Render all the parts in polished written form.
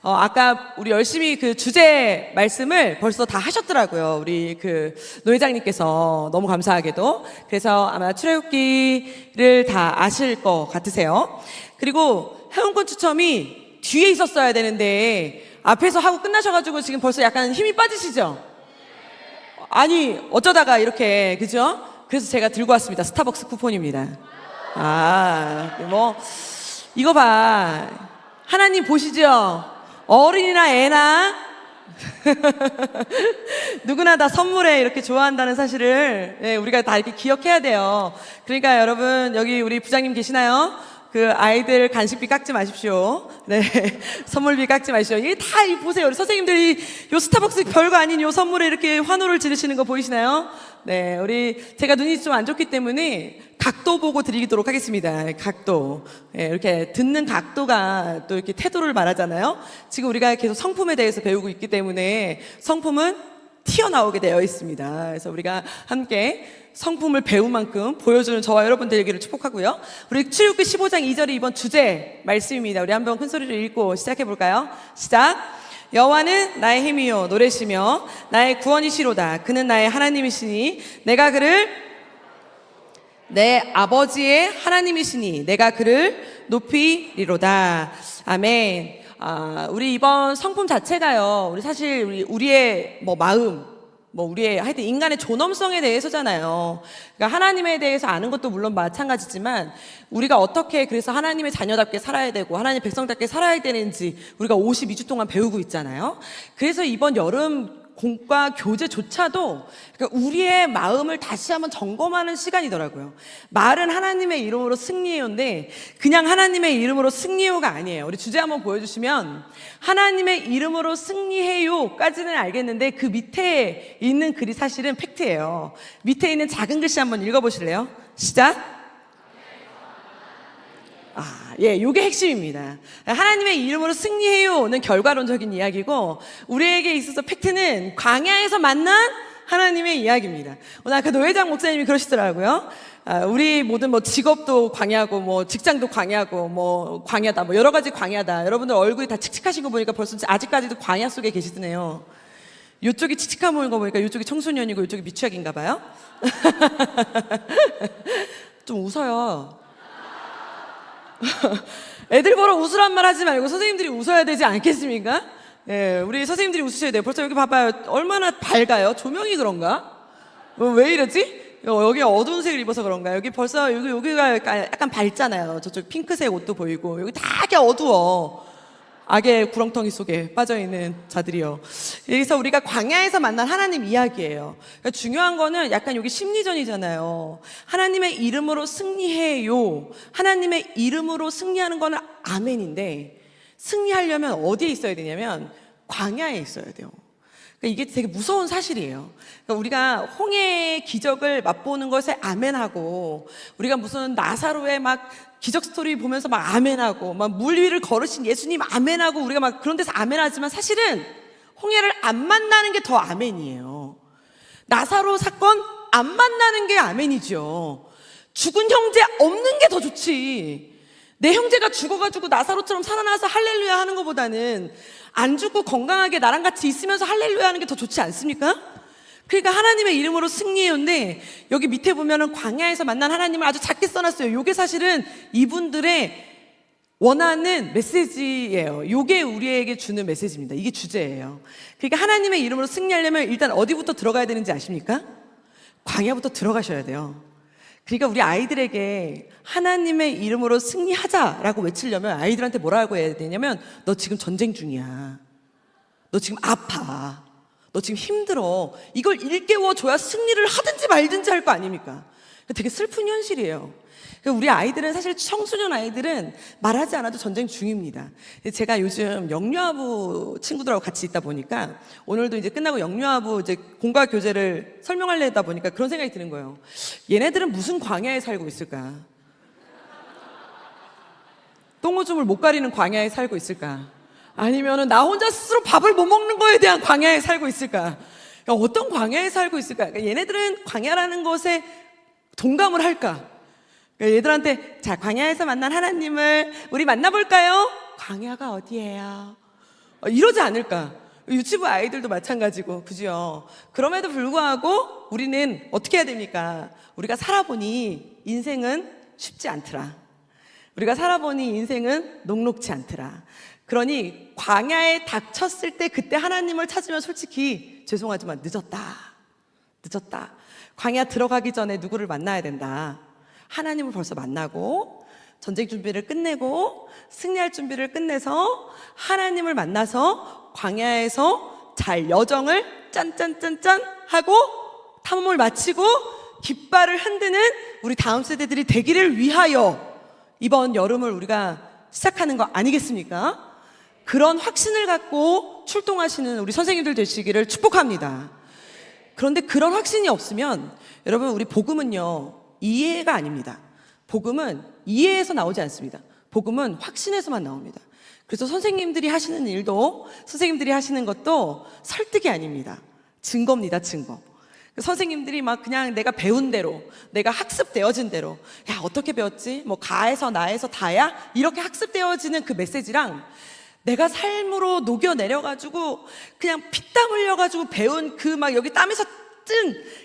아까 우리 열심히 그 주제 말씀을 벌써 다 하셨더라고요. 우리 그 노회장님께서 너무 감사하게도. 그래서 아마 출애굽기를 다 아실 것 같으세요. 그리고 회원권 추첨이 뒤에 있었어야 되는데 앞에서 하고 끝나셔가지고 지금 벌써 약간 힘이 빠지시죠? 아니, 어쩌다가 이렇게, 그죠? 그래서 제가 들고 왔습니다. 스타벅스 쿠폰입니다. 이거 봐. 하나님 보시죠? 어린이나 애나 누구나 다 선물에 이렇게 좋아한다는 사실을 우리가 다 이렇게 기억해야 돼요. 그러니까 여러분, 여기 우리 부장님 계시나요? 그 아이들 간식비 깎지 마십시오. 네, 선물비 깎지 마십시오. 이게 다 보세요. 우리 선생님들이 요 스타벅스 별거 아닌 요 선물에 이렇게 환호를 지르시는 거 보이시나요? 네, 제가 눈이 좀 안 좋기 때문에 각도 보고 드리도록 하겠습니다. 각도. 네, 이렇게 듣는 각도가 또 이렇게 태도를 말하잖아요. 지금 우리가 계속 성품에 대해서 배우고 있기 때문에 성품은 튀어나오게 되어 있습니다. 그래서 우리가 함께 성품을 배운 만큼 보여주는 저와 여러분들에게를 축복하고요. 우리 출애굽기 15장 2절이 이번 주제 말씀입니다. 우리 한번 큰 소리로 읽고 시작해 볼까요? 시작. 여호와는 나의 힘이요 노래시며 나의 구원이시로다. 그는 나의 하나님이시니 내가 그를 내 아버지의 하나님이시니 내가 그를 높이리로다. 아멘. 우리 이번 성품 자체가요. 우리 사실 우리의 마음, 우리의 하여튼 인간의 존엄성에 대해서잖아요. 그러니까 하나님에 대해서 아는 것도 물론 마찬가지지만 우리가 어떻게 그래서 하나님의 자녀답게 살아야 되고 하나님의 백성답게 살아야 되는지 우리가 52주 동안 배우고 있잖아요. 그래서 이번 여름 공과 교재조차도 그러니까 우리의 마음을 다시 한번 점검하는 시간이더라고요. 말은 하나님의 이름으로 승리해요인데 그냥 하나님의 이름으로 승리해요가 아니에요. 우리 주제 한번 보여주시면 하나님의 이름으로 승리해요까지는 알겠는데 그 밑에 있는 글이 사실은 팩트예요. 밑에 있는 작은 글씨 한번 읽어보실래요? 시작. 요게 핵심입니다. 하나님의 이름으로 승리해요는 결과론적인 이야기고 우리에게 있어서 팩트는 광야에서 만난 하나님의 이야기입니다. 오늘 아까 노회장 목사님이 그러시더라고요. 우리 모든 직업도 광야고 직장도 광야고 광야다 여러 가지 광야다. 여러분들 얼굴이 다 칙칙하신 거 보니까 벌써 아직까지도 광야 속에 계시네요. 이쪽이 칙칙한 보이는 거 보니까 이쪽이 청소년이고 이쪽이 미취학인가 봐요. 좀 웃어요. 애들 보러 웃으란 말 하지 말고 선생님들이 웃어야 되지 않겠습니까? 예, 우리 선생님들이 웃으셔야 돼요. 벌써 여기 봐봐요. 얼마나 밝아요? 조명이 그런가? 왜 이러지? 여기 어두운 색을 입어서 그런가? 여기 벌써 여기가 약간 밝잖아요. 저쪽 핑크색 옷도 보이고 여기 다 어두워. 악의 구렁텅이 속에 빠져있는 자들이요. 여기서 우리가 광야에서 만난 하나님 이야기예요. 그러니까 중요한 거는 약간 여기 심리전이잖아요. 하나님의 이름으로 승리해요. 하나님의 이름으로 승리하는 거는 아멘인데 승리하려면 어디에 있어야 되냐면 광야에 있어야 돼요. 그러니까 이게 되게 무서운 사실이에요. 그러니까 우리가 홍해의 기적을 맛보는 것에 아멘하고 우리가 무슨 나사로의 기적 스토리 보면서 아멘하고 물 위를 걸으신 예수님 아멘하고 우리가 그런 데서 아멘하지만 사실은 홍해를 안 만나는 게 더 아멘이에요. 나사로 사건 안 만나는 게 아멘이죠. 죽은 형제 없는 게 더 좋지. 내 형제가 죽어가지고 나사로처럼 살아나서 할렐루야 하는 것보다는 안 죽고 건강하게 나랑 같이 있으면서 할렐루야 하는 게 더 좋지 않습니까? 그러니까 하나님의 이름으로 승리해요인데 여기 밑에 보면은 광야에서 만난 하나님을 아주 작게 써놨어요. 이게 사실은 이분들의 원하는 메시지예요. 이게 우리에게 주는 메시지입니다. 이게 주제예요. 그러니까 하나님의 이름으로 승리하려면 일단 어디부터 들어가야 되는지 아십니까? 광야부터 들어가셔야 돼요. 그러니까 우리 아이들에게 하나님의 이름으로 승리하자라고 외치려면 아이들한테 뭐라고 해야 되냐면 너 지금 전쟁 중이야. 너 지금 아파. 너 지금 힘들어. 이걸 일깨워줘야 승리를 하든지 말든지 할 거 아닙니까? 되게 슬픈 현실이에요. 우리 아이들은 사실 청소년 아이들은 말하지 않아도 전쟁 중입니다. 제가 요즘 영유아부 친구들하고 같이 있다 보니까 오늘도 이제 끝나고 영유아부 공과 교재를 설명하려다 보니까 그런 생각이 드는 거예요. 얘네들은 무슨 광야에 살고 있을까? 똥오줌을 못 가리는 광야에 살고 있을까? 아니면은 나 혼자 스스로 밥을 못 먹는 거에 대한 광야에 살고 있을까? 그러니까 어떤 광야에 살고 있을까? 그러니까 얘네들은 광야라는 것에 동감을 할까? 그러니까 얘들한테 자 광야에서 만난 하나님을 우리 만나볼까요? 광야가 어디예요? 이러지 않을까? 유치부 아이들도 마찬가지고, 그죠? 그럼에도 불구하고 우리는 어떻게 해야 됩니까? 우리가 살아보니 인생은 쉽지 않더라. 우리가 살아보니 인생은 녹록지 않더라. 그러니 광야에 닥쳤을 때 그때 하나님을 찾으면 솔직히 죄송하지만 늦었다. 광야 들어가기 전에 누구를 만나야 된다. 하나님을 벌써 만나고 전쟁 준비를 끝내고 승리할 준비를 끝내서 하나님을 만나서 광야에서 잘 여정을 짠짠짠짠 하고 탐험을 마치고 깃발을 흔드는 우리 다음 세대들이 되기를 위하여 이번 여름을 우리가 시작하는 거 아니겠습니까? 그런 확신을 갖고 출동하시는 우리 선생님들 되시기를 축복합니다. 그런데 그런 확신이 없으면 여러분, 우리 복음은요, 이해가 아닙니다. 복음은 이해에서 나오지 않습니다. 복음은 확신에서만 나옵니다. 그래서 선생님들이 하시는 일도, 선생님들이 하시는 것도 설득이 아닙니다. 증거입니다, 증거. 선생님들이 막 그냥 내가 배운 대로, 내가 학습되어진 대로, 야, 어떻게 배웠지? 뭐 가에서 나에서 다야? 이렇게 학습되어지는 그 메시지랑 내가 삶으로 녹여내려가지고 그냥 피땀 흘려가지고 배운 그 막 여기 땀에서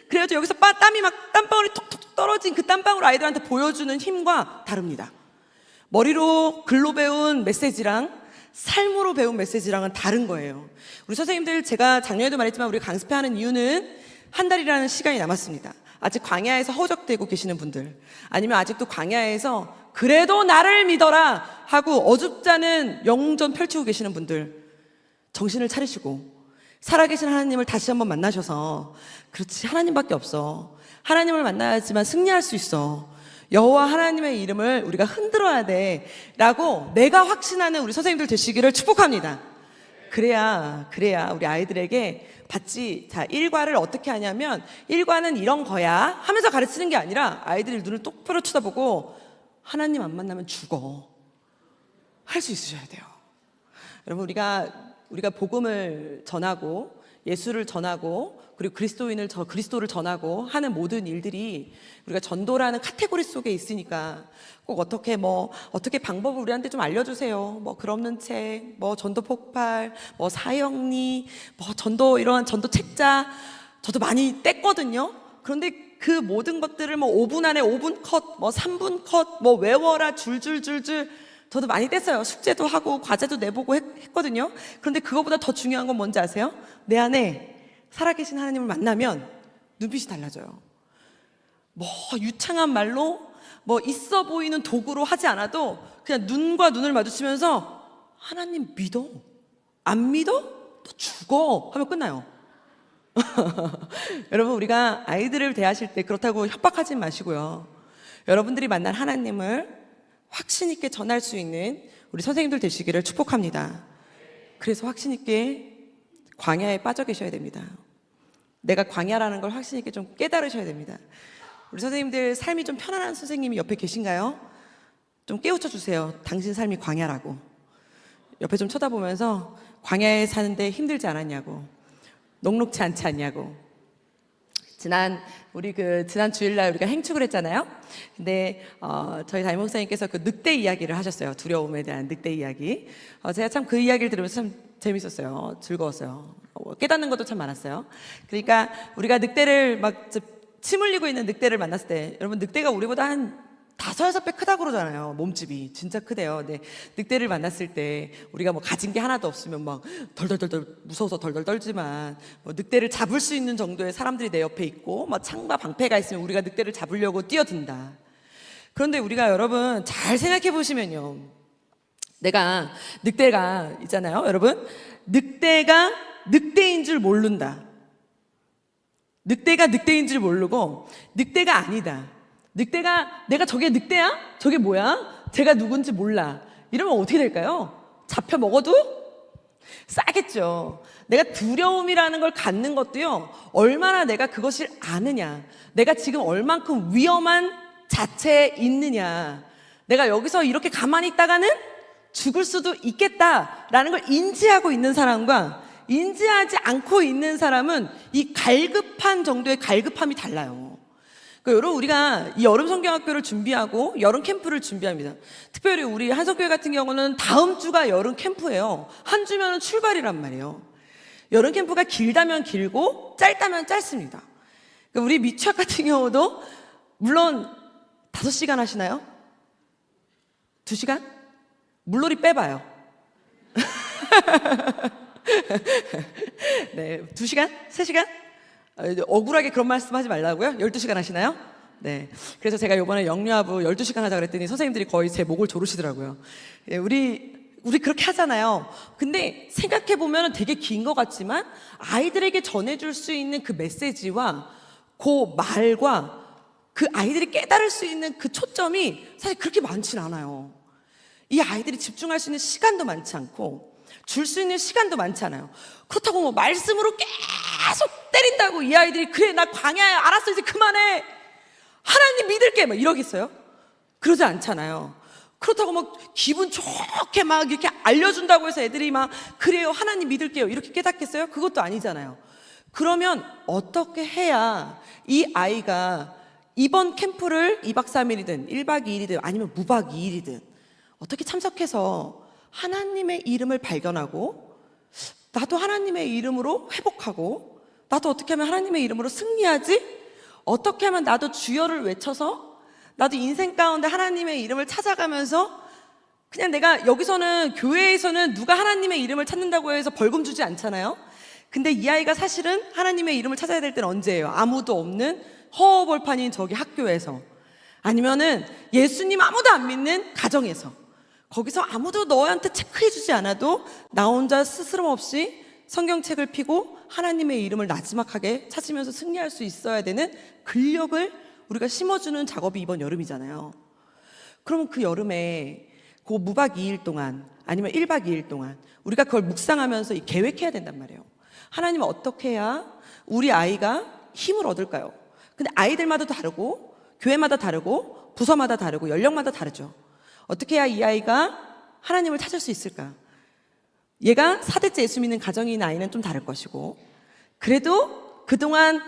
그래가지고 여기서 땀이 막 땀방울이 톡톡 떨어진 그 땀방울 아이들한테 보여주는 힘과 다릅니다. 머리로 글로 배운 메시지랑 삶으로 배운 메시지랑은 다른 거예요. 우리 선생님들, 제가 작년에도 말했지만 우리 강습회하는 이유는 한 달이라는 시간이 남았습니다. 아직 광야에서 허적대고 계시는 분들, 아니면 아직도 광야에서 그래도 나를 믿어라 하고 어줍잖은 영웅전 펼치고 계시는 분들, 정신을 차리시고 살아계신 하나님을 다시 한번 만나셔서, 그렇지, 하나님밖에 없어, 하나님을 만나야지만 승리할 수 있어, 여호와 하나님의 이름을 우리가 흔들어야 돼 라고 내가 확신하는 우리 선생님들 되시기를 축복합니다. 그래야 우리 아이들에게 받지. 자, 일과를 어떻게 하냐면, 일과는 이런 거야 하면서 가르치는 게 아니라 아이들이 눈을 똑바로 쳐다보고 하나님 안 만나면 죽어 할 수 있으셔야 돼요. 여러분, 우리가 복음을 전하고 예수를 전하고 그리고 그리스도를 전하고 하는 모든 일들이 우리가 전도라는 카테고리 속에 있으니까 꼭 어떻게 방법을 우리한테 좀 알려주세요. 뭐 글 없는 책, 뭐 전도 폭발, 뭐 사형리, 뭐 전도, 이러한 전도 책자 저도 많이 뗐거든요. 그런데 그 모든 것들을 뭐 5분 안에 5분 컷, 뭐 3분 컷, 뭐 외워라 줄줄줄줄 저도 많이 뗐어요. 숙제도 하고 과제도 내보고 했거든요. 그런데 그거보다 더 중요한 건 뭔지 아세요? 내 안에 살아계신 하나님을 만나면 눈빛이 달라져요. 뭐 유창한 말로 뭐 있어 보이는 도구로 하지 않아도 그냥 눈과 눈을 마주치면서 하나님 믿어? 안 믿어? 너 죽어 하면 끝나요. 여러분, 우리가 아이들을 대하실 때 그렇다고 협박하지 마시고요. 여러분들이 만난 하나님을 확신 있게 전할 수 있는 우리 선생님들 되시기를 축복합니다. 그래서 확신 있게 광야에 빠져 계셔야 됩니다. 내가 광야라는 걸 확신 있게 좀 깨달으셔야 됩니다. 우리 선생님들 삶이 좀 편안한 선생님이 옆에 계신가요? 좀 깨우쳐 주세요. 당신 삶이 광야라고. 옆에 좀 쳐다보면서 광야에 사는데 힘들지 않았냐고, 녹록지 않지 않냐고. 지난 주일날 우리가 행축을 했잖아요. 근데 저희 담임 목사님께서 그 늑대 이야기를 하셨어요. 두려움에 대한 늑대 이야기. 제가 참 그 이야기를 들으면서 참 재밌었어요. 즐거웠어요. 깨닫는 것도 참 많았어요. 그러니까 우리가 늑대를 막 침 흘리고 있는 늑대를 만났을 때, 여러분, 늑대가 우리보다 한 5-6배 크다고 그러잖아요. 몸집이 진짜 크대요. 근데 늑대를 만났을 때 우리가 뭐 가진 게 하나도 없으면 막 덜덜덜덜 무서워서 덜덜 떨지만, 뭐 늑대를 잡을 수 있는 정도의 사람들이 내 옆에 있고 막 창과 방패가 있으면 우리가 늑대를 잡으려고 뛰어든다. 그런데 우리가, 여러분, 잘 생각해 보시면요, 늑대가 있잖아요. 여러분, 늑대가 늑대인 줄 모른다. 늑대가 늑대인 줄 모르고 늑대가 아니다. 내가 저게 늑대야? 저게 뭐야? 제가 누군지 몰라. 이러면 어떻게 될까요? 잡혀 먹어도 싸겠죠. 내가 두려움이라는 걸 갖는 것도요, 얼마나 내가 그것을 아느냐, 내가 지금 얼만큼 위험한 자체에 있느냐, 내가 여기서 이렇게 가만히 있다가는 죽을 수도 있겠다라는 걸 인지하고 있는 사람과 인지하지 않고 있는 사람은 이 갈급한 정도의 갈급함이 달라요. 여러분, 우리가 이 여름 성경학교를 준비하고 여름 캠프를 준비합니다. 특별히 우리 한성교회 같은 경우는 다음 주가 여름 캠프예요. 한 주면 출발이란 말이에요. 여름 캠프가 길다면 길고 짧다면 짧습니다. 우리 미취학 같은 경우도 물론 5시간 하시나요? 2시간? 물놀이 빼봐요. 네, 2시간? 3시간? 억울하게 그런 말씀 하지 말라고요? 12시간 하시나요? 네. 그래서 제가 이번에 영유아부 12시간 하자 그랬더니 선생님들이 거의 제 목을 조르시더라고요. 예, 우리 그렇게 하잖아요. 근데 생각해보면 되게 긴 것 같지만 아이들에게 전해줄 수 있는 그 메시지와 그 말과 그 아이들이 깨달을 수 있는 그 초점이 사실 그렇게 많지는 않아요. 이 아이들이 집중할 수 있는 시간도 많지 않고 줄 수 있는 시간도 많지 않아요. 그렇다고 뭐 말씀으로 계속 때린다고 이 아이들이 그래 나 광야야 알았어 이제 그만해 하나님 믿을게 막 이러겠어요? 그러지 않잖아요. 그렇다고 막 기분 좋게 막 이렇게 알려준다고 해서 애들이 막 그래요 하나님 믿을게요 이렇게 깨닫겠어요? 그것도 아니잖아요. 그러면 어떻게 해야 이 아이가 이번 캠프를 2박 3일이든 1박 2일이든 아니면 무박 2일이든 어떻게 참석해서 하나님의 이름을 발견하고 나도 하나님의 이름으로 회복하고 나도 어떻게 하면 하나님의 이름으로 승리하지? 어떻게 하면 나도 주여를 외쳐서 나도 인생 가운데 하나님의 이름을 찾아가면서 그냥 내가 여기서는 교회에서는 누가 하나님의 이름을 찾는다고 해서 벌금 주지 않잖아요. 근데 이 아이가 사실은 하나님의 이름을 찾아야 될 때는 언제예요? 아무도 없는 허허벌판인 저기 학교에서 아니면은 예수님 아무도 안 믿는 가정에서 거기서 아무도 너한테 체크해주지 않아도 나 혼자 스스럼 없이 성경책을 피고 하나님의 이름을 나지막하게 찾으면서 승리할 수 있어야 되는 근력을 우리가 심어주는 작업이 이번 여름이잖아요. 그러면 그 여름에 그 무박 2일 동안 아니면 1박 2일 동안 우리가 그걸 묵상하면서 계획해야 된단 말이에요. 하나님은 어떻게 해야 우리 아이가 힘을 얻을까요? 근데 아이들마다 다르고 교회마다 다르고 부서마다 다르고 연령마다 다르죠. 어떻게 해야 이 아이가 하나님을 찾을 수 있을까? 얘가 4대째 예수 믿는 가정인 아이는 좀 다를 것이고 그래도 그동안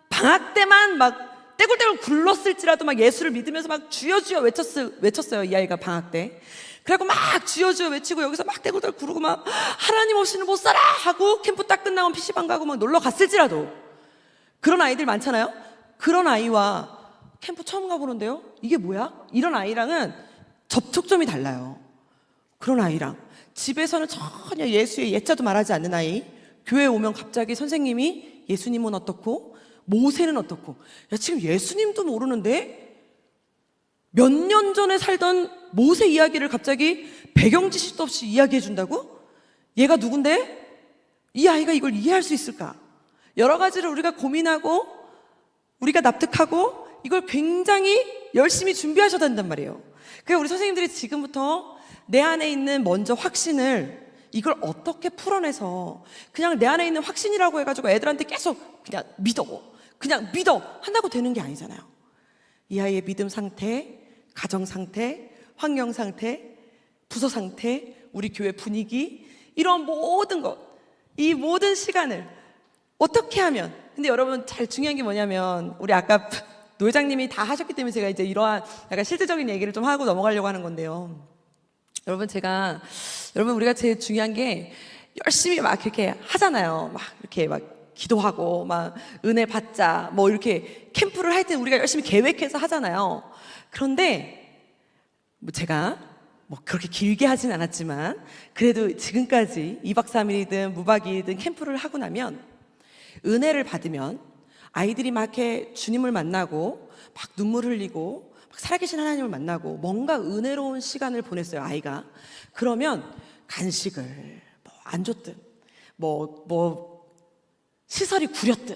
방학 때만 막 떼굴떼굴 굴렀을지라도 막 예수를 믿으면서 막 주여 주여 외쳤어요. 이 아이가 방학 때. 그래갖고 막 주여 주여 외치고 여기서 막 떼굴떼굴 구르고 막 하나님 없이는 못 살아 하고 캠프 딱 끝나면 PC방 가고 막 놀러 갔을지라도 그런 아이들 많잖아요. 그런 아이와 캠프 처음 가보는데요 이게 뭐야? 이런 아이랑은 접촉점이 달라요. 그런 아이랑 집에서는 전혀 예수의 예자도 말하지 않는 아이 교회에 오면 갑자기 선생님이 예수님은 어떻고 모세는 어떻고 야 지금 예수님도 모르는데 몇 년 전에 살던 모세 이야기를 갑자기 배경 지식도 없이 이야기해 준다고? 얘가 누군데? 이 아이가 이걸 이해할 수 있을까? 여러 가지를 우리가 고민하고 우리가 납득하고 이걸 굉장히 열심히 준비하셔야 된단 말이에요. 그래서 우리 선생님들이 지금부터 내 안에 있는 먼저 확신을 이걸 어떻게 풀어내서 그냥 내 안에 있는 확신이라고 해가지고 애들한테 계속 그냥 믿어 한다고 되는 게 아니잖아요. 이 아이의 믿음 상태, 가정 상태, 환경 상태, 부서 상태, 우리 교회 분위기 이런 모든 것, 이 모든 시간을 어떻게 하면 근데 여러분 잘 중요한 게 뭐냐면 우리 아까 노 회장님이 다 하셨기 때문에 제가 이제 이러한 약간 실질적인 얘기를 좀 하고 넘어가려고 하는 건데요. 여러분 우리가 제일 중요한 게 열심히 막 이렇게 하잖아요. 막 이렇게 막 기도하고 막 은혜 받자 뭐 이렇게 캠프를 할 때 우리가 열심히 계획해서 하잖아요. 그런데 뭐 제가 뭐 그렇게 길게 하진 않았지만 그래도 지금까지 2박 3일이든 무박 2일이든 캠프를 하고 나면 은혜를 받으면 아이들이 막 이렇게 주님을 만나고 막 눈물 흘리고 막 살아계신 하나님을 만나고 뭔가 은혜로운 시간을 보냈어요 아이가. 그러면 간식을 뭐 안 줬든 뭐 시설이 구렸든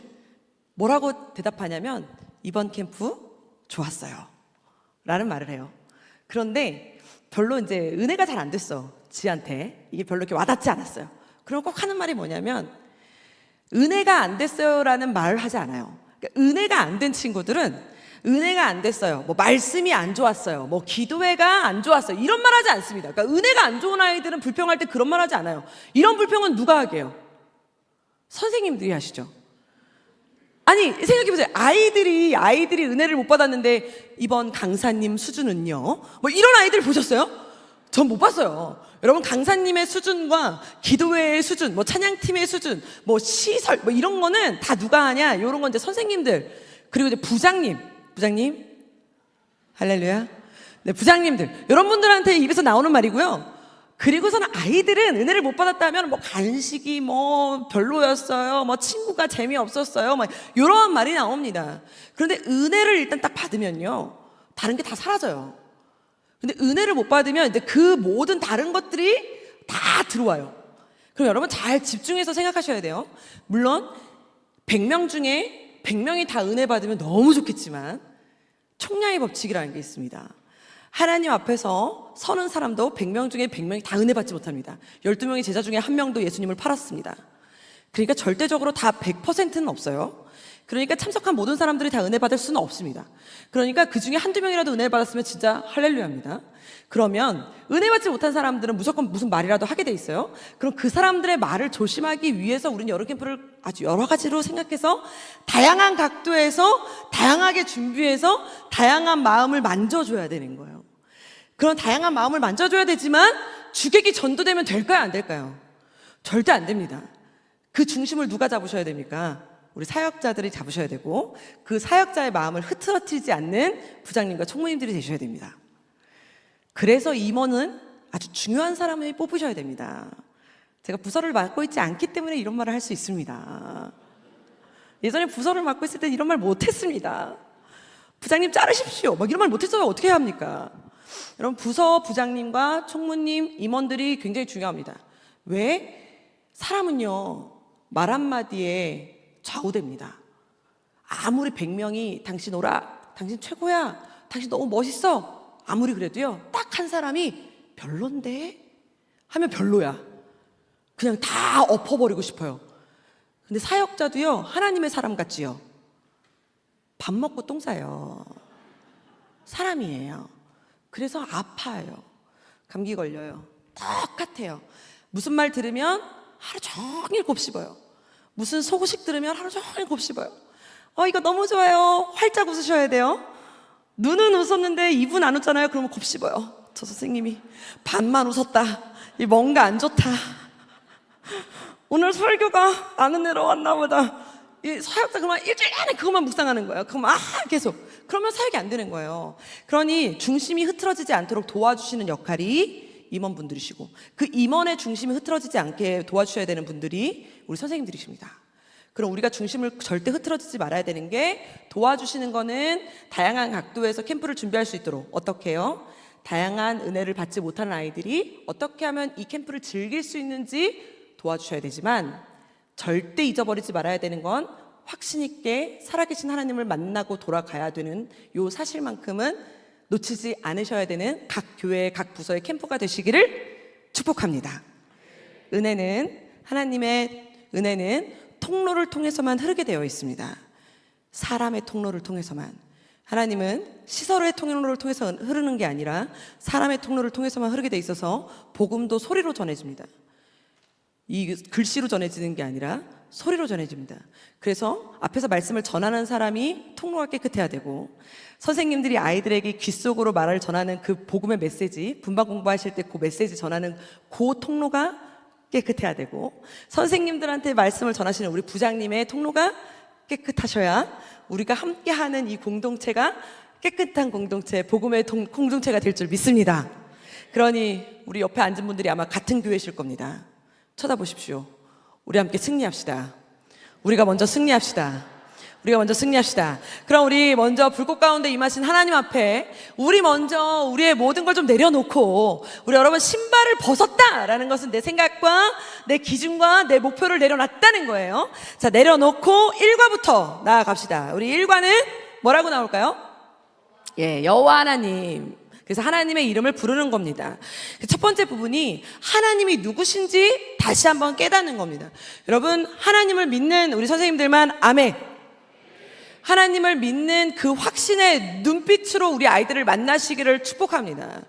뭐라고 대답하냐면 이번 캠프 좋았어요 라는 말을 해요. 그런데 별로 이제 은혜가 잘 안 됐어 지한테. 이게 별로 이렇게 와닿지 않았어요. 그럼 꼭 하는 말이 뭐냐면 은혜가 안 됐어요라는 말을 하지 않아요. 그러니까 은혜가 안 된 친구들은 은혜가 안 됐어요. 뭐 말씀이 안 좋았어요. 뭐 기도회가 안 좋았어요. 이런 말 하지 않습니다. 그러니까 은혜가 안 좋은 아이들은 불평할 때 그런 말 하지 않아요. 이런 불평은 누가 하게요? 선생님들이 하시죠. 아니 생각해보세요. 아이들이 은혜를 못 받았는데 이번 강사님 수준은요? 뭐 이런 아이들 보셨어요? 전 못 봤어요. 여러분 강사님의 수준과 기도회의 수준, 뭐 찬양팀의 수준, 뭐 시설, 뭐 이런 거는 다 누가 하냐? 이런 건 이제 선생님들, 그리고 이제 부장님 할렐루야. 네, 부장님들 이런 분들한테 입에서 나오는 말이고요. 그리고서는 아이들은 은혜를 못 받았다면 뭐 간식이 뭐 별로였어요, 뭐 친구가 재미없었어요, 뭐 이런 말이 나옵니다. 그런데 은혜를 일단 딱 받으면요, 다른 게 다 사라져요. 근데 은혜를 못 받으면 이제 그 모든 다른 것들이 다 들어와요. 그럼 여러분 잘 집중해서 생각하셔야 돼요. 물론 100명 중에 100명이 다 은혜 받으면 너무 좋겠지만 총량의 법칙이라는 게 있습니다. 하나님 앞에서 서는 사람도 100명 중에 100명이 다 은혜 받지 못합니다. 12명의 제자 중에 1명도 예수님을 팔았습니다. 그러니까 절대적으로 다 100%는 없어요. 그러니까 참석한 모든 사람들이 다 은혜 받을 수는 없습니다. 그러니까 그 중에 한두 명이라도 은혜 받았으면 진짜 할렐루야입니다. 그러면 은혜 받지 못한 사람들은 무조건 무슨 말이라도 하게 돼 있어요. 그럼 그 사람들의 말을 조심하기 위해서 우리는 여름 캠프를 아주 여러 가지로 생각해서 다양한 각도에서 다양하게 준비해서 다양한 마음을 만져줘야 되는 거예요. 그런 다양한 마음을 만져줘야 되지만 주객이 전도되면 될까요, 안 될까요? 절대 안 됩니다. 그 중심을 누가 잡으셔야 됩니까? 우리 사역자들이 잡으셔야 되고, 그 사역자의 마음을 흐트러뜨리지 않는 부장님과 총무님들이 되셔야 됩니다. 그래서 임원은 아주 중요한 사람을 뽑으셔야 됩니다. 제가 부서를 맡고 있지 않기 때문에 이런 말을 할 수 있습니다. 예전에 부서를 맡고 있을 때 이런 말 못했습니다. 부장님 자르십시오, 막 이런 말 못했어요. 어떻게 해야 합니까? 여러분, 부서 부장님과 총무님, 임원들이 굉장히 중요합니다. 왜? 사람은요, 말 한마디에 좌우됩니다. 아무리 100명이 당신 오라, 당신 최고야, 당신 너무 멋있어, 아무리 그래도요, 딱 한 사람이 별론데? 하면 별로야. 그냥 다 엎어버리고 싶어요. 근데 사역자도요, 하나님의 사람 같지요? 밥 먹고 똥 싸요. 사람이에요. 그래서 아파요. 감기 걸려요. 똑같아요. 무슨 말 들으면 하루 종일 곱씹어요. 무슨 소식 들으면 하루 종일 곱씹어요. 이거 너무 좋아요. 활짝 웃으셔야 돼요. 눈은 웃었는데 입은 안 웃잖아요. 그러면 곱씹어요. 저 선생님이 반만 웃었다, 이 뭔가 안 좋다, 오늘 설교가 안 은혜로 왔나 보다. 이 사역자 그만 일주일 내내 그것만 묵상하는 거예요. 그만 계속. 그러면 사역이 안 되는 거예요. 그러니 중심이 흐트러지지 않도록 도와주시는 역할이 임원분들이시고, 그 임원의 중심이 흐트러지지 않게 도와주셔야 되는 분들이 우리 선생님들이십니다. 그럼 우리가 중심을 절대 흐트러지지 말아야 되는 게, 도와주시는 거는 다양한 각도에서 캠프를 준비할 수 있도록 어떻게 해요? 다양한 은혜를 받지 못하는 아이들이 어떻게 하면 이 캠프를 즐길 수 있는지 도와주셔야 되지만, 절대 잊어버리지 말아야 되는 건 확신 있게 살아계신 하나님을 만나고 돌아가야 되는 요 사실만큼은 놓치지 않으셔야 되는 각 교회, 각 부서의 캠프가 되시기를 축복합니다. 하나님의 은혜는 통로를 통해서만 흐르게 되어 있습니다. 사람의 통로를 통해서만. 하나님은 시설의 통로를 통해서 흐르는 게 아니라 사람의 통로를 통해서만 흐르게 돼 있어서 복음도 소리로 전해집니다. 이 글씨로 전해지는 게 아니라 소리로 전해집니다. 그래서 앞에서 말씀을 전하는 사람이 통로가 깨끗해야 되고, 선생님들이 아이들에게 귀 속으로 말을 전하는 그 복음의 메시지, 분반 공부하실 때 그 메시지 전하는 그 통로가 깨끗해야 되고, 선생님들한테 말씀을 전하시는 우리 부장님의 통로가 깨끗하셔야 우리가 함께하는 이 공동체가 깨끗한 공동체, 복음의 공동체가 될 줄 믿습니다. 그러니 우리 옆에 앉은 분들이 아마 같은 교회실 겁니다. 쳐다보십시오. 우리 함께 승리합시다. 우리가 먼저 승리합시다. 그럼 우리 먼저 불꽃 가운데 임하신 하나님 앞에 우리 먼저 우리의 모든 걸 좀 내려놓고, 우리 여러분 신발을 벗었다라는 것은 내 생각과 내 기준과 내 목표를 내려놨다는 거예요. 자, 내려놓고 1과부터 나아갑시다. 우리 1과는 뭐라고 나올까요? 여호와 하나님. 그래서 하나님의 이름을 부르는 겁니다. 첫 번째 부분이 하나님이 누구신지 다시 한번 깨닫는 겁니다. 여러분, 하나님을 믿는 우리 선생님들만 아멘. 하나님을 믿는 그 확신의 눈빛으로 우리 아이들을 만나시기를 축복합니다.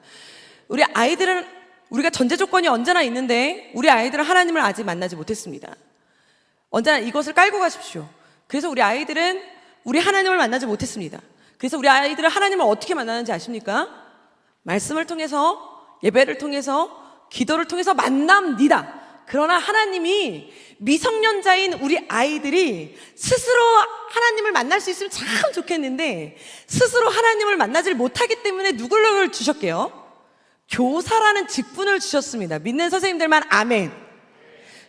우리 아이들은, 우리가 전제 조건이 언제나 있는데 우리 아이들은 하나님을 아직 만나지 못했습니다. 언제나 이것을 깔고 가십시오. 그래서 우리 아이들은 우리 하나님을 만나지 못했습니다. 그래서 우리 아이들은 하나님을 어떻게 만나는지 아십니까? 말씀을 통해서, 예배를 통해서, 기도를 통해서 만납니다. 그러나 하나님이 미성년자인 우리 아이들이 스스로 하나님을 만날 수 있으면 참 좋겠는데 스스로 하나님을 만나질 못하기 때문에 누구를 주셨게요? 교사라는 직분을 주셨습니다. 믿는 선생님들만 아멘.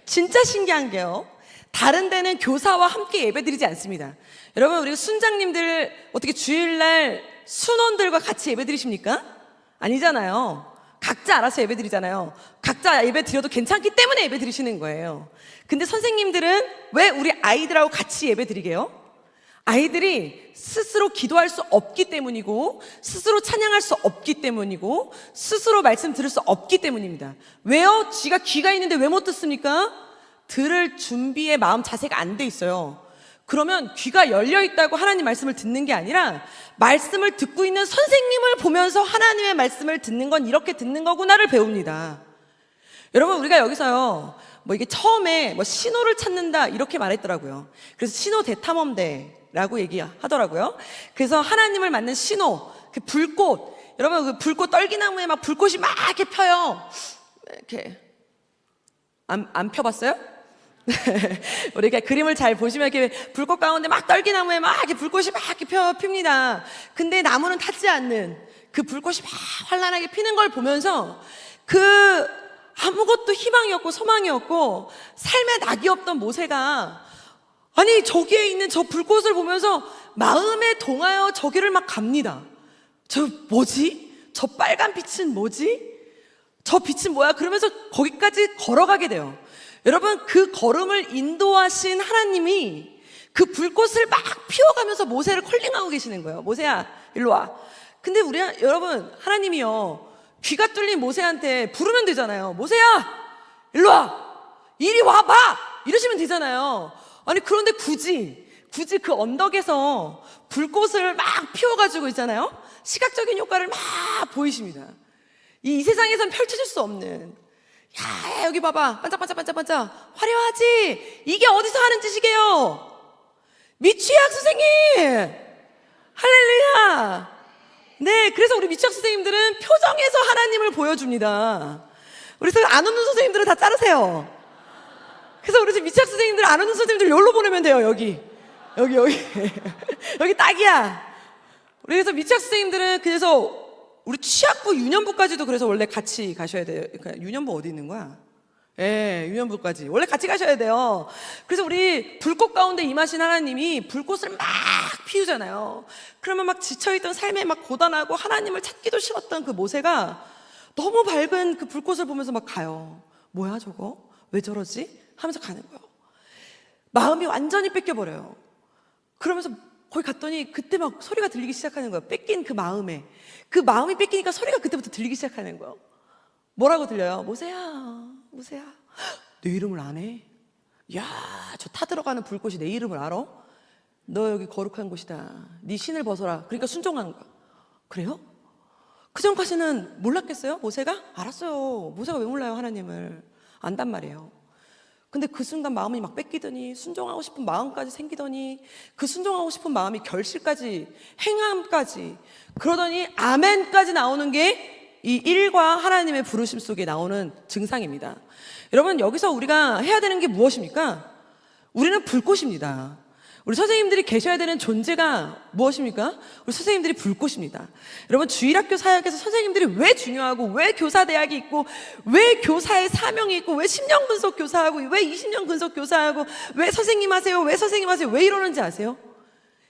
진짜 신기한 게요, 다른 데는 교사와 함께 예배드리지 않습니다. 여러분, 우리 순장님들 어떻게 주일날 순원들과 같이 예배드리십니까? 아니잖아요. 각자 알아서 예배드리잖아요. 각자 예배드려도 괜찮기 때문에 예배드리시는 거예요. 근데 선생님들은 왜 우리 아이들하고 같이 예배드리게요? 아이들이 스스로 기도할 수 없기 때문이고, 스스로 찬양할 수 없기 때문이고, 스스로 말씀 들을 수 없기 때문입니다. 왜요? 쥐가 귀가 있는데 왜 못 듣습니까? 들을 준비의 마음 자세가 안 돼 있어요. 그러면 귀가 열려 있다고 하나님 말씀을 듣는 게 아니라 말씀을 듣고 있는 선생님을 보면서 하나님의 말씀을 듣는 건 이렇게 듣는 거구나를 배웁니다. 여러분, 우리가 여기서요, 이게 처음에 신호를 찾는다 이렇게 말했더라고요. 그래서 신호 대탐험대라고 얘기하더라고요. 그래서 하나님을 만난 신호, 그 불꽃, 여러분 그 불꽃 떨기나무에 막 불꽃이 막 이렇게 펴요. 이렇게 안 펴봤어요? 우리가 그림을 잘 보시면 이렇게 불꽃 가운데 막 떨기나무에 막 이렇게 불꽃이 막 이렇게 핍니다. 근데 나무는 타지 않는 그 불꽃이 막 환란하게 피는 걸 보면서 그 아무것도 희망이 없고 소망이 없고 삶에 낙이 없던 모세가 아니 저기에 있는 저 불꽃을 보면서 마음에 동하여 저기를 막 갑니다. 저 뭐지? 저 빨간 빛은 뭐지? 저 빛은 뭐야? 그러면서 거기까지 걸어가게 돼요. 여러분, 그 걸음을 인도하신 하나님이 그 불꽃을 막 피워가면서 모세를 콜링하고 계시는 거예요. 모세야, 일로 와. 근데 여러분, 하나님이요, 귀가 뚫린 모세한테 부르면 되잖아요. 모세야, 일로 와. 이리 와봐. 이러시면 되잖아요. 아니, 그런데 굳이 그 언덕에서 불꽃을 막 피워가지고 있잖아요. 시각적인 효과를 막 보이십니다. 이 세상에선 펼쳐질 수 없는, 야, 여기 봐봐. 반짝반짝 화려하지? 이게 어디서 하는 짓이게요? 미취학 선생님! 할렐루야! 네, 그래서 우리 미취학 선생님들은 표정에서 하나님을 보여줍니다. 그래서 안 웃는 선생님들은 다 자르세요. 그래서 우리 미취학 선생님들, 안 웃는 선생님들 여기로 보내면 돼요. 여기 여기 딱이야. 그래서 미취학 선생님들은 그래서 우리 취학부, 유년부까지도 그래서 원래 같이 가셔야 돼요. 그러니까 유년부 어디 있는 거야? 예, 유년부까지 원래 같이 가셔야 돼요. 그래서 우리 불꽃 가운데 임하신 하나님이 불꽃을 막 피우잖아요. 그러면 막 지쳐있던 삶에 막 고단하고 하나님을 찾기도 싫었던 그 모세가 너무 밝은 그 불꽃을 보면서 막 가요. 뭐야 저거? 왜 저러지? 하면서 가는 거예요. 마음이 완전히 뺏겨버려요. 그러면서 거기 갔더니 그때 막 소리가 들리기 시작하는 거예요. 뺏긴 그 마음에. 그 마음이 뺏기니까 소리가 그때부터 들리기 시작하는 거예요. 뭐라고 들려요? 모세야, 모세야, 내 이름을 안 해? 야, 저 타들어가는 불꽃이 내 이름을 알아? 너 여기 거룩한 곳이다. 네 신을 벗어라. 그러니까 순종하는 거야. 그래요? 그 전까지는 몰랐겠어요? 모세가? 알았어요. 모세가 왜 몰라요? 하나님을 안단 말이에요. 근데 그 순간 마음이 막 뺏기더니 순종하고 싶은 마음까지 생기더니 그 순종하고 싶은 마음이 결실까지, 행함까지, 그러더니 아멘까지 나오는 게 이 일과 하나님의 부르심 속에 나오는 증상입니다. 여러분, 여기서 우리가 해야 되는 게 무엇입니까? 우리는 불꽃입니다. 우리 선생님들이 계셔야 되는 존재가 무엇입니까? 우리 선생님들이 불꽃입니다. 여러분, 주일학교 사역에서 선생님들이 왜 중요하고, 왜 교사대학이 있고, 왜 교사의 사명이 있고, 왜 10년 근속 교사하고, 왜 20년 근속 교사하고, 왜 선생님 하세요? 왜 선생님 하세요? 왜 이러는지 아세요?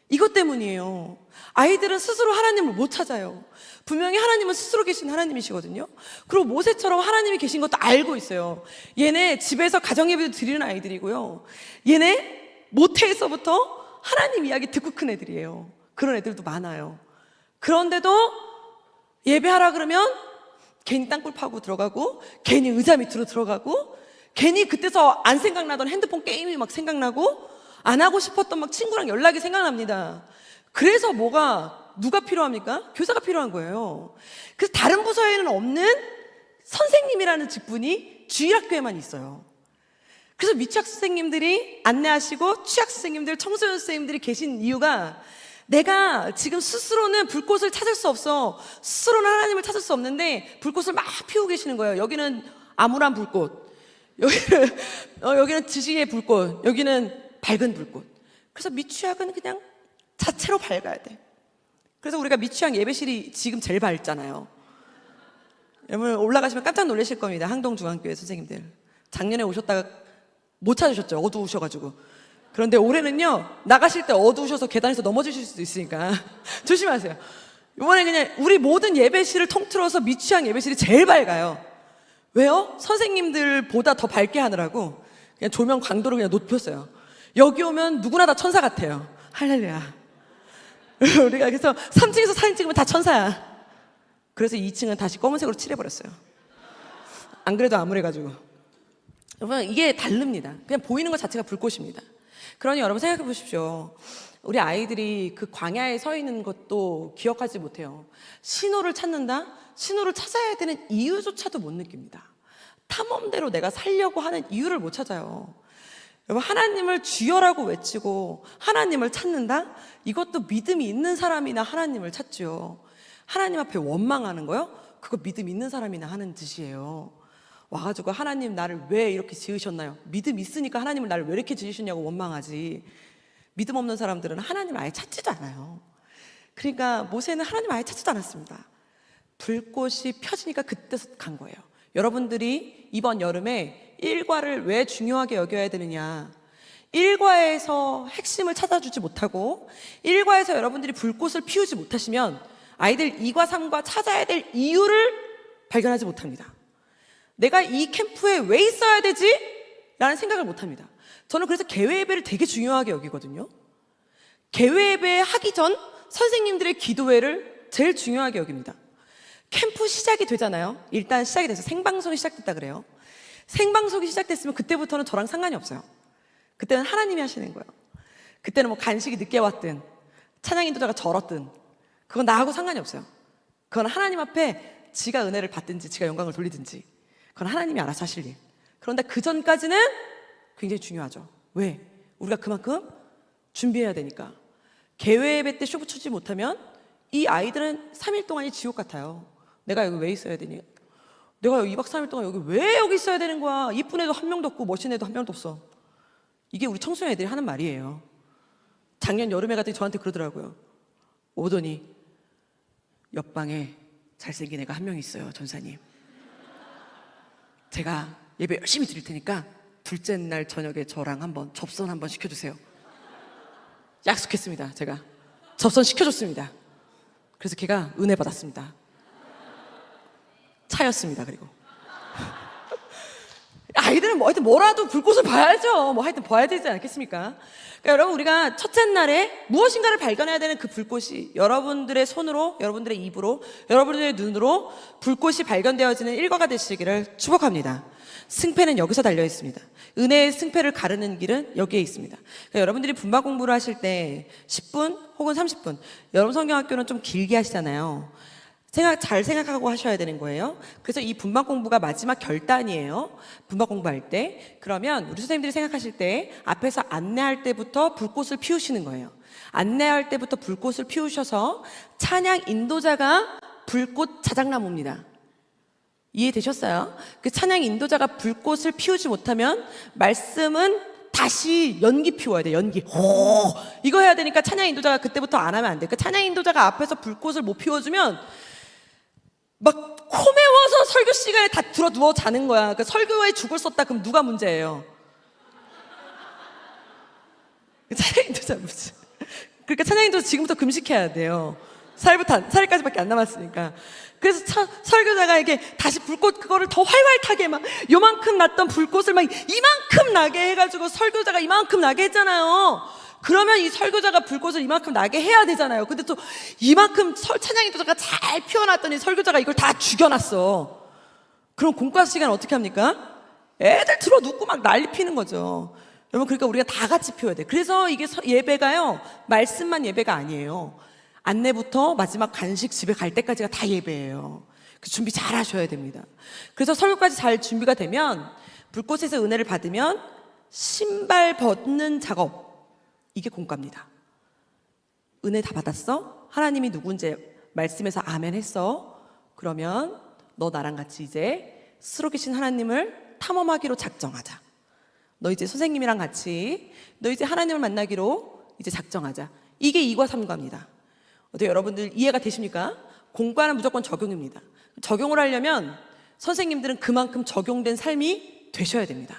이것 때문이에요. 아이들은 스스로 하나님을 못 찾아요. 분명히 하나님은 스스로 계신 하나님이시거든요. 그리고 모세처럼 하나님이 계신 것도 알고 있어요. 얘네 집에서 가정예배도 드리는 아이들이고요. 얘네 모태에서부터 하나님 이야기 듣고 큰 애들이에요. 그런 애들도 많아요. 그런데도 예배하라 그러면 괜히 땅굴 파고 들어가고, 괜히 의자 밑으로 들어가고, 괜히 그때서 안 생각나던 핸드폰 게임이 막 생각나고, 안 하고 싶었던 막 친구랑 연락이 생각납니다. 그래서 누가 필요합니까? 교사가 필요한 거예요. 그래서 다른 부서에는 없는 선생님이라는 직분이 주일학교에만 있어요. 그래서 미취학 선생님들이 안내하시고 취학 선생님들, 청소년 선생님들이 계신 이유가 내가 지금 스스로는 불꽃을 찾을 수 없어. 스스로는 하나님을 찾을 수 없는데 불꽃을 막 피우고 계시는 거예요. 여기는 암울한 불꽃, 여기는 지식의 불꽃, 여기는 밝은 불꽃. 그래서 미취학은 그냥 자체로 밝아야 돼. 그래서 우리가 미취학 예배실이 지금 제일 밝잖아요. 여러분 올라가시면 깜짝 놀라실 겁니다. 항동중앙교회 선생님들 작년에 오셨다가 못 찾으셨죠. 어두우셔가지고. 그런데 올해는요 나가실 때 어두우셔서 계단에서 넘어지실 수도 있으니까 조심하세요. 이번에 그냥 우리 모든 예배실을 통틀어서 미취학 예배실이 제일 밝아요. 왜요? 선생님들보다 더 밝게 하느라고 그냥 조명 강도를 그냥 높였어요. 여기 오면 누구나 다 천사 같아요. 할렐루야. 우리가 그래서 3층에서 사진 찍으면 다 천사야. 그래서 2층은 다시 검은색으로 칠해버렸어요. 안 그래도 암울해가지고. 여러분 이게 다릅니다. 그냥 보이는 것 자체가 불꽃입니다. 그러니 여러분 생각해 보십시오. 우리 아이들이 그 광야에 서 있는 것도 기억하지 못해요. 신호를 찾는다? 신호를 찾아야 되는 이유조차도 못 느낍니다. 탐험대로 내가 살려고 하는 이유를 못 찾아요. 여러분 하나님을 주여라고 외치고 하나님을 찾는다? 이것도 믿음이 있는 사람이나 하나님을 찾죠. 하나님 앞에 원망하는 거요? 그거 믿음 있는 사람이나 하는 짓이에요. 와가지고 하나님 나를 왜 이렇게 지으셨나요? 믿음 있으니까 하나님을 나를 왜 이렇게 지으셨냐고 원망하지. 믿음 없는 사람들은 하나님을 아예 찾지도 않아요. 그러니까 모세는 하나님을 아예 찾지도 않았습니다. 불꽃이 펴지니까 그때서 간 거예요. 여러분들이 이번 여름에 일과를 왜 중요하게 여겨야 되느냐. 일과에서 핵심을 찾아주지 못하고 일과에서 여러분들이 불꽃을 피우지 못하시면 아이들 2과 3과 찾아야 될 이유를 발견하지 못합니다. 내가 이 캠프에 왜 있어야 되지? 라는 생각을 못합니다. 저는 그래서 개회 예배를 되게 중요하게 여기거든요. 개회 예배 하기 전 선생님들의 기도회를 제일 중요하게 여깁니다. 캠프 시작이 되잖아요. 일단 시작이 돼서 생방송이 시작됐다 그래요. 생방송이 시작됐으면 그때부터는 저랑 상관이 없어요. 그때는 하나님이 하시는 거예요. 그때는 뭐 간식이 늦게 왔든 찬양 인도자가 절었든 그건 나하고 상관이 없어요. 그건 하나님 앞에 지가 은혜를 받든지 지가 영광을 돌리든지 그건 하나님이 알아서 하실 일. 그런데 그 전까지는 굉장히 중요하죠. 왜? 우리가 그만큼 준비해야 되니까. 개회 예배 때 쇼부 추지 못하면 이 아이들은 3일 동안이 지옥 같아요. 내가 여기 왜 있어야 되니? 내가 2박 3일 동안 왜 여기 있어야 되는 거야? 이쁜 애도 한 명도 없고 멋진 애도 한 명도 없어. 이게 우리 청소년 애들이 하는 말이에요. 작년 여름에 갔더니 저한테 그러더라고요. 오더니 옆방에 잘생긴 애가 한 명 있어요, 전사님. 제가 예배 열심히 드릴 테니까 둘째 날 저녁에 저랑 한번 접선 한번 시켜주세요. 약속했습니다. 제가 접선 시켜줬습니다. 그래서 걔가 은혜 받았습니다. 차였습니다. 그리고 아이들은 뭐 하여튼 뭐라도 불꽃을 봐야죠. 뭐 하여튼 봐야 되지 않겠습니까? 그러니까 여러분 우리가 첫째 날에 무엇인가를 발견해야 되는 그 불꽃이 여러분들의 손으로, 여러분들의 입으로, 여러분들의 눈으로 불꽃이 발견되어지는 일과가 되시기를 축복합니다. 승패는 여기서 달려 있습니다. 은혜의 승패를 가르는 길은 여기에 있습니다. 그러니까 여러분들이 분반 공부를 하실 때 10분 혹은 30분, 여러분 성경학교는 좀 길게 하시잖아요. 잘 생각하고 하셔야 되는 거예요. 그래서 이 분반 공부가 마지막 결단이에요. 분반 공부할 때. 그러면 우리 선생님들이 생각하실 때 앞에서 안내할 때부터 불꽃을 피우시는 거예요. 안내할 때부터 불꽃을 피우셔서 찬양 인도자가 불꽃 자작나무입니다. 이해되셨어요? 그 찬양 인도자가 불꽃을 피우지 못하면 말씀은 다시 연기 피워야 돼. 연기. 호! 이거 해야 되니까 찬양 인도자가 그때부터 안 하면 안 돼. 그 찬양 인도자가 앞에서 불꽃을 못 피워주면 막 코매워서 설교 시간에 다 들어 누워 자는 거야. 그러니까 설교에 죽을 썼다 그럼 누가 문제예요? 찬양 인도자 무슨? 그러니까 찬양 인도자 지금부터 금식해야 돼요. 4일까지밖에 안 남았으니까. 그래서 설교자가 이렇게 다시 불꽃 그거를 더 활활 타게 막 요만큼 났던 불꽃을 막 이만큼 나게 해가지고 설교자가 이만큼 나게 했잖아요. 그러면 이 설교자가 불꽃을 이만큼 나게 해야 되잖아요. 근데 또 이만큼 찬양 인도자가 잘 피워놨더니 설교자가 이걸 다 죽여놨어. 그럼 공과 시간 어떻게 합니까? 애들 들어 눕고 막 난리 피는 거죠. 여러분 그러니까 우리가 다 같이 피워야 돼. 그래서 이게 예배가요 말씀만 예배가 아니에요. 안내부터 마지막 간식 집에 갈 때까지가 다 예배예요. 그 준비 잘 하셔야 됩니다. 그래서 설교까지 잘 준비가 되면 불꽃에서 은혜를 받으면 신발 벗는 작업, 이게 공과입니다. 은혜 다 받았어? 하나님이 누군지 말씀에서 아멘 했어? 그러면 너 나랑 같이 이제 스스로 계신 하나님을 탐험하기로 작정하자. 너 이제 선생님이랑 같이 너 이제 하나님을 만나기로 이제 작정하자. 이게 2과 3과입니다. 어떻게 여러분들 이해가 되십니까? 공과는 무조건 적용입니다. 적용을 하려면 선생님들은 그만큼 적용된 삶이 되셔야 됩니다.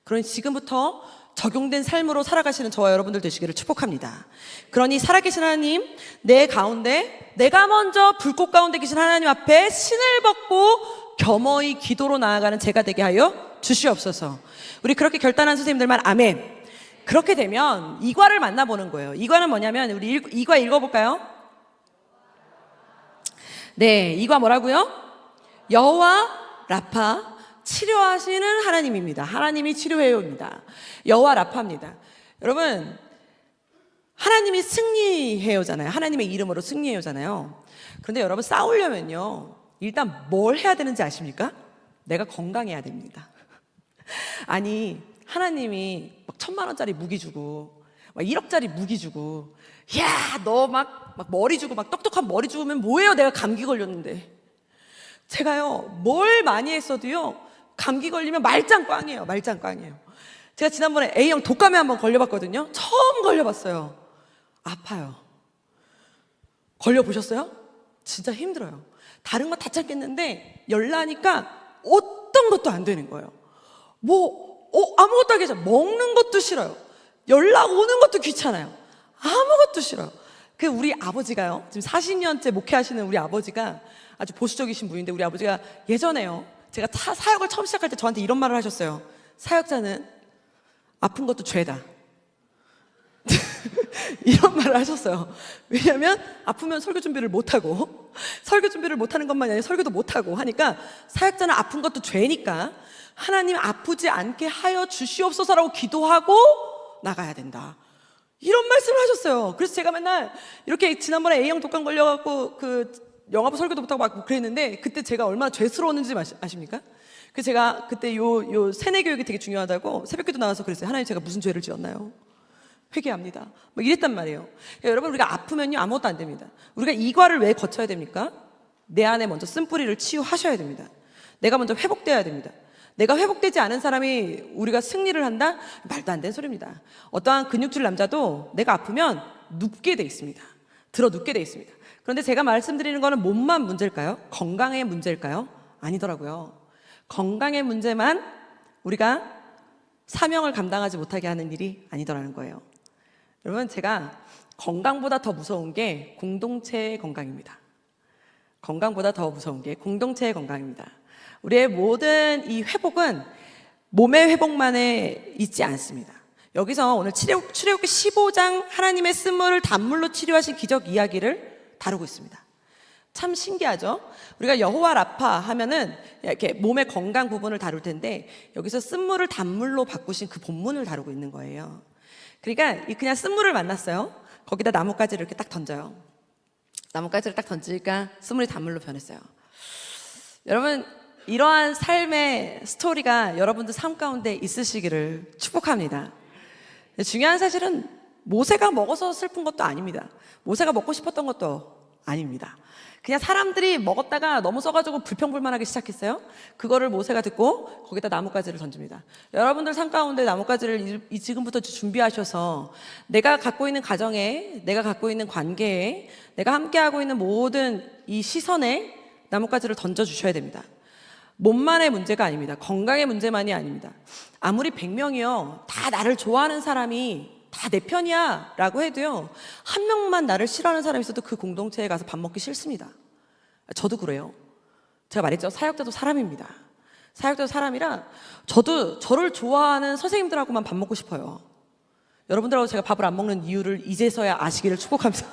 그러니 지금부터 적용된 삶으로 살아가시는 저와 여러분들 되시기를 축복합니다. 그러니 살아계신 하나님, 내 가운데 내가 먼저 불꽃 가운데 계신 하나님 앞에 신을 벗고 겸허히 기도로 나아가는 제가 되게 하여 주시옵소서. 우리 그렇게 결단한 선생님들만 아멘. 그렇게 되면 이과를 만나보는 거예요. 이과는 뭐냐면 우리 이과 읽어볼까요? 네, 이과 뭐라고요? 여호와 라파, 치료하시는 하나님입니다. 하나님이 치료해요입니다. 여호와 라파입니다. 여러분, 하나님이 승리해요잖아요. 하나님의 이름으로 승리해요잖아요. 그런데 여러분, 싸우려면요, 일단 뭘 해야 되는지 아십니까? 내가 건강해야 됩니다. 아니, 하나님이 막 1,000만 원짜리 무기 주고 막 1억짜리 무기 주고, 야, 너 막 머리 주고 막 똑똑한 머리 주면 뭐예요? 내가 감기 걸렸는데. 제가요, 뭘 많이 했어도요, 감기 걸리면 말짱꽝이에요. 말짱꽝이에요. 제가 지난번에 A형 독감에 한번 걸려봤거든요. 처음 걸려봤어요. 아파요. 걸려보셨어요? 진짜 힘들어요. 다른 거 다 참겠는데 열나니까 어떤 것도 안 되는 거예요. 아무것도 하기 싫어요. 먹는 것도 싫어요. 연락 오는 것도 귀찮아요. 아무것도 싫어요. 그 우리 아버지가요, 지금 40년째 목회하시는 우리 아버지가 아주 보수적이신 분인데, 우리 아버지가 예전에요, 제가 사역을 처음 시작할 때 저한테 이런 말을 하셨어요. 사역자는 아픈 것도 죄다. 이런 말을 하셨어요. 왜냐하면 아프면 설교 준비를 못하고, 설교 준비를 못하는 것만이 아니라 설교도 못하고 하니까, 사역자는 아픈 것도 죄니까 하나님 아프지 않게 하여 주시옵소서라고 기도하고 나가야 된다. 이런 말씀을 하셨어요. 그래서 제가 맨날 이렇게 지난번에 A형 독감 걸려갖고 그 영화부 설교도 못하고 막 그랬는데, 그때 제가 얼마나 죄스러웠는지 아십니까? 그래서 제가 그때 요 세뇌 교육이 되게 중요하다고 새벽기도 나와서 그랬어요. 하나님, 제가 무슨 죄를 지었나요? 회개합니다. 막 이랬단 말이에요. 여러분, 우리가 아프면요, 아무것도 안 됩니다. 우리가 이과를 왜 거쳐야 됩니까? 내 안에 먼저 쓴뿌리를 치유하셔야 됩니다. 내가 먼저 회복돼야 됩니다. 내가 회복되지 않은 사람이 우리가 승리를 한다? 말도 안 되는 소리입니다. 어떠한 근육질 남자도 내가 아프면 눕게 돼 있습니다. 들어 눕게 돼 있습니다. 그런데 제가 말씀드리는 거는 몸만 문제일까요? 건강의 문제일까요? 아니더라고요. 건강의 문제만 우리가 사명을 감당하지 못하게 하는 일이 아니더라는 거예요. 여러분, 제가 건강보다 더 무서운 게 공동체의 건강입니다. 건강보다 더 무서운 게 공동체의 건강입니다. 우리의 모든 이 회복은 몸의 회복만에 있지 않습니다. 여기서 오늘 출애굽기 15장 하나님의 쓴물을 단물로 치료하신 기적 이야기를 다루고 있습니다. 참 신기하죠? 우리가 여호와 라파 하면은 이렇게 몸의 건강 부분을 다룰 텐데, 여기서 쓴물을 단물로 바꾸신 그 본문을 다루고 있는 거예요. 그러니까 그냥 쓴물을 만났어요. 거기다 나뭇가지를 이렇게 딱 던져요. 나뭇가지를 딱 던지니까 쓴물이 단물로 변했어요. 여러분, 이러한 삶의 스토리가 여러분들 삶 가운데 있으시기를 축복합니다. 중요한 사실은 모세가 먹어서 슬픈 것도 아닙니다. 모세가 먹고 싶었던 것도 아닙니다. 그냥 사람들이 먹었다가 너무 써가지고 불평불만하기 시작했어요. 그거를 모세가 듣고 거기다 나뭇가지를 던집니다. 여러분들 삶 가운데 나뭇가지를 지금부터 준비하셔서 내가 갖고 있는 가정에, 내가 갖고 있는 관계에, 내가 함께하고 있는 모든 이 시선에 나뭇가지를 던져주셔야 됩니다. 몸만의 문제가 아닙니다. 건강의 문제만이 아닙니다. 아무리 100명이요, 다 나를 좋아하는 사람이 다 내 편이야 라고 해도요, 한 명만 나를 싫어하는 사람이 있어도 그 공동체에 가서 밥 먹기 싫습니다. 저도 그래요. 제가 말했죠, 사역자도 사람입니다. 사역자도 사람이라 저도 저를 좋아하는 선생님들하고만 밥 먹고 싶어요. 여러분들하고 제가 밥을 안 먹는 이유를 이제서야 아시기를 축복합니다.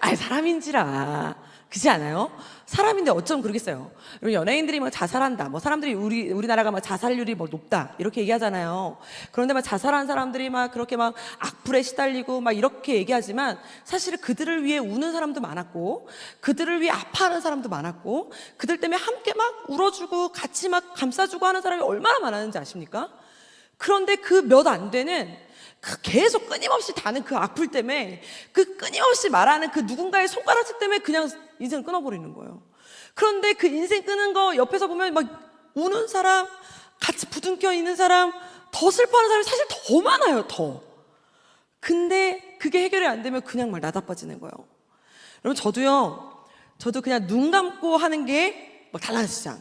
아이, 사람인지라. 그렇지 않아요? 사람인데 어쩜 그러겠어요. 연예인들이 막 자살한다, 뭐 사람들이 우리나라가 막 자살률이 뭐 높다 이렇게 얘기하잖아요. 그런데 막 자살한 사람들이 막 그렇게 막 악플에 시달리고 막 이렇게 얘기하지만, 사실은 그들을 위해 우는 사람도 많았고, 그들을 위해 아파하는 사람도 많았고, 그들 때문에 함께 막 울어주고 같이 막 감싸주고 하는 사람이 얼마나 많았는지 아십니까? 그런데 그 몇 안 되는 그 계속 끊임없이 다는 그 악플 때문에, 그 끊임없이 말하는 그 누군가의 손가락질 때문에 그냥 인생을 끊어버리는 거예요. 그런데 그 인생 끄는 거 옆에서 보면 막 우는 사람, 같이 부둥켜 있는 사람, 더 슬퍼하는 사람이 사실 더 많아요, 더. 근데 그게 해결이 안 되면 그냥 막 나다빠지는 거예요. 여러분, 저도 그냥 눈 감고 하는 게 막 달라지잖아.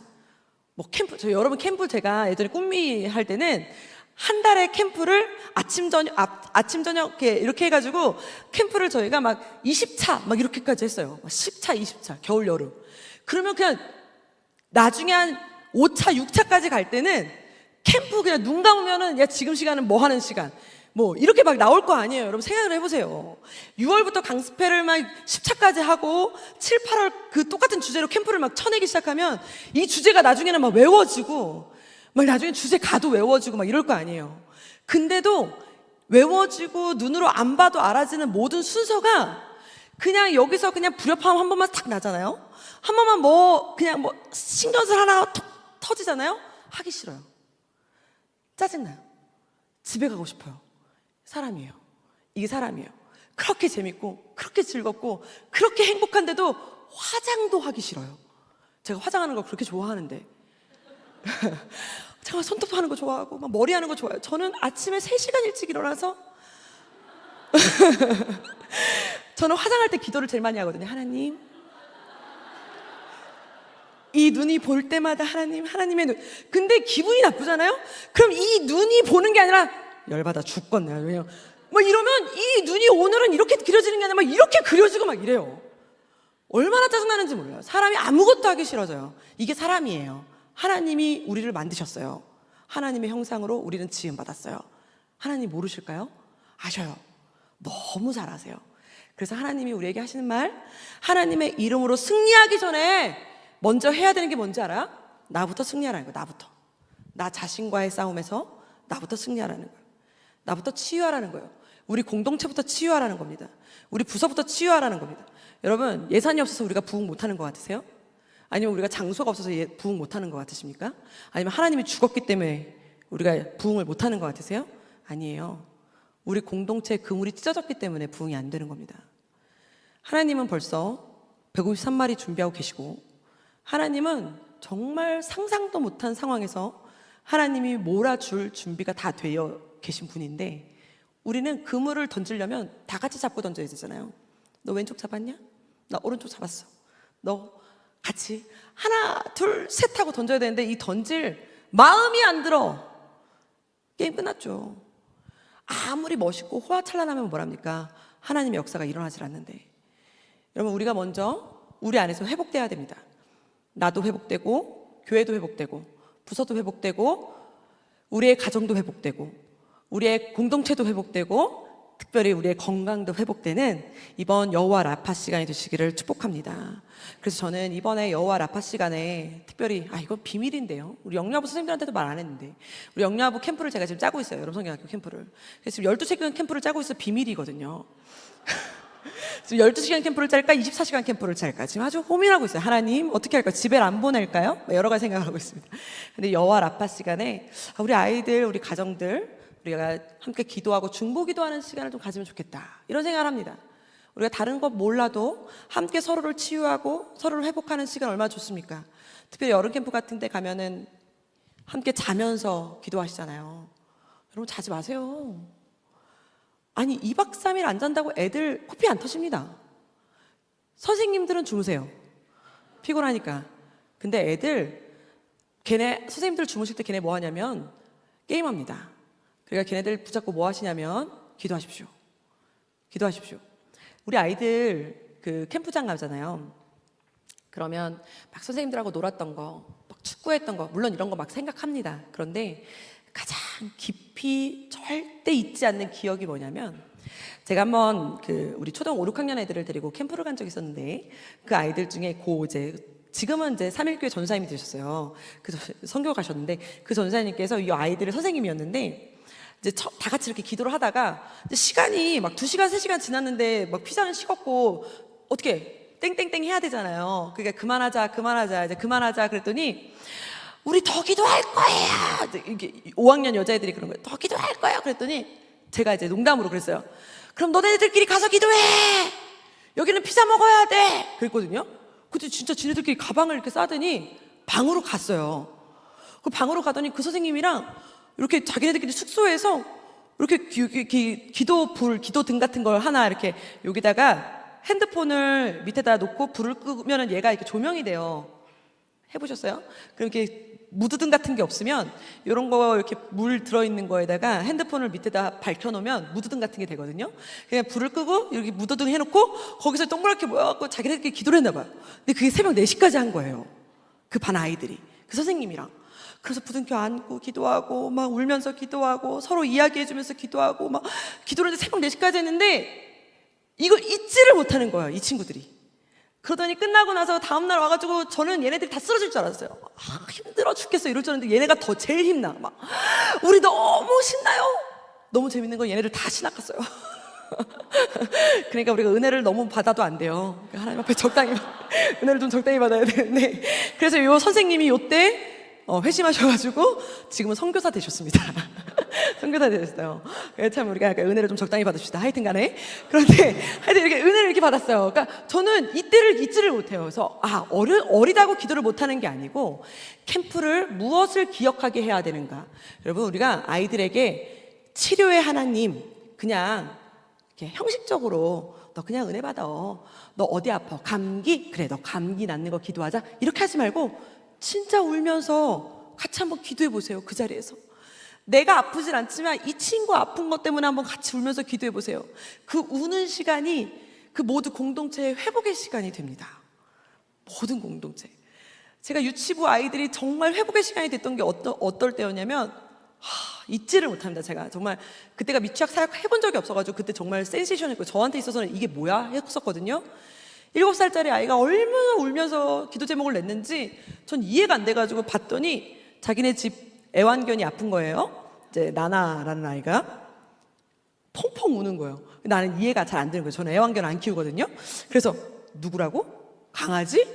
뭐 캠프, 여러분 캠프 제가 예전에 꿈미 할 때는 한 달에 캠프를 아침 저녁 이렇게 해가지고 캠프를 저희가 막 20차 막 이렇게까지 했어요. 10차, 20차, 겨울, 여름. 그러면 그냥 나중에 한 5차, 6차까지 갈 때는 캠프 그냥 눈 감으면은 야, 지금 시간은 뭐 하는 시간? 뭐 이렇게 막 나올 거 아니에요. 여러분 생각을 해보세요. 6월부터 강습회를 막 10차까지 하고 7, 8월 그 똑같은 주제로 캠프를 막 쳐내기 시작하면 이 주제가 나중에는 막 외워지고 막 나중에 주제 가도 외워지고 막 이럴 거 아니에요. 근데도 외워지고 눈으로 안 봐도 알아지는 모든 순서가 그냥 여기서 그냥 불협화음 한 번만 탁 나잖아요. 한 번만 그냥 신경질 하나 톡 터지잖아요. 하기 싫어요. 짜증나요. 집에 가고 싶어요. 사람이에요. 이게 사람이에요. 그렇게 재밌고 그렇게 즐겁고 그렇게 행복한데도 화장도 하기 싫어요. 제가 화장하는 걸 그렇게 좋아하는데 제가 손톱하는 거 좋아하고 막 머리 하는 거 좋아해요. 저는 아침에 3시간 일찍 일어나서 저는 화장할 때 기도를 제일 많이 하거든요. 하나님, 이 눈이 볼 때마다 하나님의 눈. 근데 기분이 나쁘잖아요? 그럼 이 눈이 보는 게 아니라 열받아 죽겠네. 왜냐면 뭐 이러면 이 눈이 오늘은 이렇게 그려지는 게 아니라 막 이렇게 그려지고 막 이래요. 얼마나 짜증나는지 몰라요. 사람이 아무것도 하기 싫어져요. 이게 사람이에요. 하나님이 우리를 만드셨어요. 하나님의 형상으로 우리는 지음받았어요. 하나님 모르실까요? 아셔요. 너무 잘 아세요. 그래서 하나님이 우리에게 하시는 말, 하나님의 이름으로 승리하기 전에 먼저 해야 되는 게 뭔지 알아? 나부터 승리하라는 거예요. 나부터. 나 자신과의 싸움에서 나부터 승리하라는 거예요. 나부터 치유하라는 거예요. 우리 공동체부터 치유하라는 겁니다. 우리 부서부터 치유하라는 겁니다. 여러분, 예산이 없어서 우리가 부흥 못하는 것 같으세요? 아니면 우리가 장소가 없어서 부흥 못하는 것 같으십니까? 아니면 하나님이 죽었기 때문에 우리가 부흥을 못하는 것 같으세요? 아니에요. 우리 공동체의 그물이 찢어졌기 때문에 부흥이 안 되는 겁니다. 하나님은 벌써 153마리 준비하고 계시고, 하나님은 정말 상상도 못한 상황에서 하나님이 몰아줄 준비가 다 되어 계신 분인데, 우리는 그물을 던지려면 다 같이 잡고 던져야 되잖아요. 너 왼쪽 잡았냐? 나 오른쪽 잡았어. 너 같이 하나, 둘, 셋 하고 던져야 되는데 이 던질 마음이 안 들어. 게임 끝났죠. 아무리 멋있고 호화찬란하면 뭐랍니까? 하나님의 역사가 일어나질 않는데. 여러분, 우리가 먼저 우리 안에서 회복돼야 됩니다. 나도 회복되고, 교회도 회복되고, 부서도 회복되고, 우리의 가정도 회복되고, 우리의 공동체도 회복되고, 특별히 우리의 건강도 회복되는 이번 여호와 라파 시간이 되시기를 축복합니다. 그래서 저는 이번에 여호와 라파 시간에 특별히 이건 비밀인데요. 우리 영야부 선생님들한테도 말 안 했는데, 우리 영야부 캠프를 제가 지금 짜고 있어요. 여러분 성경학교 캠프를. 그래서 지금 12시간 캠프를 짜고 있어. 비밀이거든요. 지금 12시간 캠프를 짤까 24시간 캠프를 짤까 지금 아주 고민하고 있어요. 하나님 어떻게 할까요? 집에를 안 보낼까요? 여러 가지 생각하고 있습니다. 근데 여호와 라파 시간에 우리 아이들, 우리 가정들, 우리가 함께 기도하고 중보 기도하는 시간을 좀 가지면 좋겠다, 이런 생각을 합니다. 우리가 다른 것 몰라도 함께 서로를 치유하고 서로를 회복하는 시간 얼마나 좋습니까? 특별히 여름 캠프 같은 데 가면은 함께 자면서 기도하시잖아요. 여러분 자지 마세요. 아니 2박 3일 안 잔다고 애들 코피 안 터집니다. 선생님들은 주무세요. 피곤하니까. 근데 애들, 선생님들 주무실 때 걔네 뭐 하냐면 게임합니다. 그러니까 걔네들 붙잡고 뭐 하시냐면 기도하십시오. 기도하십시오. 우리 아이들 그 캠프장 가잖아요. 그러면 막 선생님들하고 놀았던 거, 막 축구했던 거, 물론 이런 거 막 생각합니다. 그런데 가장 깊이 절대 잊지 않는 기억이 뭐냐면, 제가 한번 우리 초등 5, 6학년 애들을 데리고 캠프를 간 적이 있었는데, 그 아이들 중에 지금은 이제 3일교회 전사님이 되셨어요. 선교 가셨는데, 그 전사님께서 이 아이들의 선생님이었는데, 이제 다 같이 이렇게 기도를 하다가 이제 시간이 막 2시간, 3시간 지났는데 막 피자는 식었고 어떻게 땡땡땡 해야 되잖아요. 그러니까 그만하자 이제 그만하자 그랬더니 우리 더 기도할 거예요. 이렇게 5학년 여자애들이 그런 거예요. 더 기도할 거예요. 그랬더니 제가 이제 농담으로 그랬어요. 그럼 너네들끼리 가서 기도해. 여기는 피자 먹어야 돼. 그랬거든요. 근데 진짜 지네들끼리 가방을 이렇게 싸더니 방으로 갔어요. 그 방으로 가더니 그 선생님이랑 이렇게 자기네들끼리 숙소에서 이렇게 기도등 같은 걸 하나 이렇게 여기다가 핸드폰을 밑에다 놓고 불을 끄면은 얘가 이렇게 조명이 돼요. 해보셨어요? 그럼 이렇게 무드등 같은 게 없으면 이런 거 이렇게 물 들어있는 거에다가 핸드폰을 밑에다 밝혀놓으면 무드등 같은 게 되거든요. 그냥 불을 끄고 이렇게 무드등 해놓고 거기서 동그랗게 모여갖고 자기네들끼리 기도를 했나 봐요. 근데 그게 새벽 4시까지 한 거예요. 그 반 아이들이. 그 선생님이랑. 그래서 부둥켜 안고 기도하고 막 울면서 기도하고 서로 이야기해주면서 기도하고 막 기도를 했는데 새벽 4시까지 했는데 이걸 잊지를 못하는 거예요, 이 친구들이. 그러더니 끝나고 나서 다음날 와가지고 저는 얘네들이 다 쓰러질 줄 알았어요. 힘들어 죽겠어 이럴 줄 알았는데 얘네가 더 제일 힘나. 막 우리 너무 신나요. 너무 재밌는 건 얘네들 다 신학갔어요. 그러니까 우리가 은혜를 너무 받아도 안 돼요. 그러니까 하나님 앞에 적당히 은혜를 좀 적당히 받아야 되는데 그래서 요 선생님이 요때 회심하셔가지고 지금은 선교사 되셨습니다. 선교사 되셨어요. 참 우리가 약간 은혜를 좀 적당히 받읍시다. 하여튼 간에. 그런데 하여튼 이렇게 은혜를 이렇게 받았어요. 그러니까 저는 이때를 잊지를 못해요. 그래서 어리다고 기도를 못하는 게 아니고 캠프를 무엇을 기억하게 해야 되는가. 여러분 우리가 아이들에게 치료의 하나님 그냥 이렇게 형식적으로 너 그냥 은혜 받아. 너 어디 아파? 감기? 그래 너 감기 낫는 거 기도하자. 이렇게 하지 말고 진짜 울면서 같이 한번 기도해 보세요. 그 자리에서. 내가 아프진 않지만 이 친구 아픈 것 때문에 한번 같이 울면서 기도해 보세요. 그 우는 시간이 그 모두 공동체의 회복의 시간이 됩니다. 모든 공동체. 제가 유치부 아이들이 정말 회복의 시간이 됐던 게 어떨 때였냐면 잊지를 못합니다. 제가 정말 그때가 미취학 사역 해본 적이 없어가지고 그때 정말 센세이션했고 저한테 있어서는 이게 뭐야 했었거든요. 7살짜리 아이가 얼마나 울면서 기도 제목을 냈는지 전 이해가 안 돼가지고 봤더니 자기네 집 애완견이 아픈 거예요. 이제 나나라는 아이가 펑펑 우는 거예요. 나는 이해가 잘 안 되는 거예요. 저는 애완견 안 키우거든요. 그래서 누구라고? 강아지?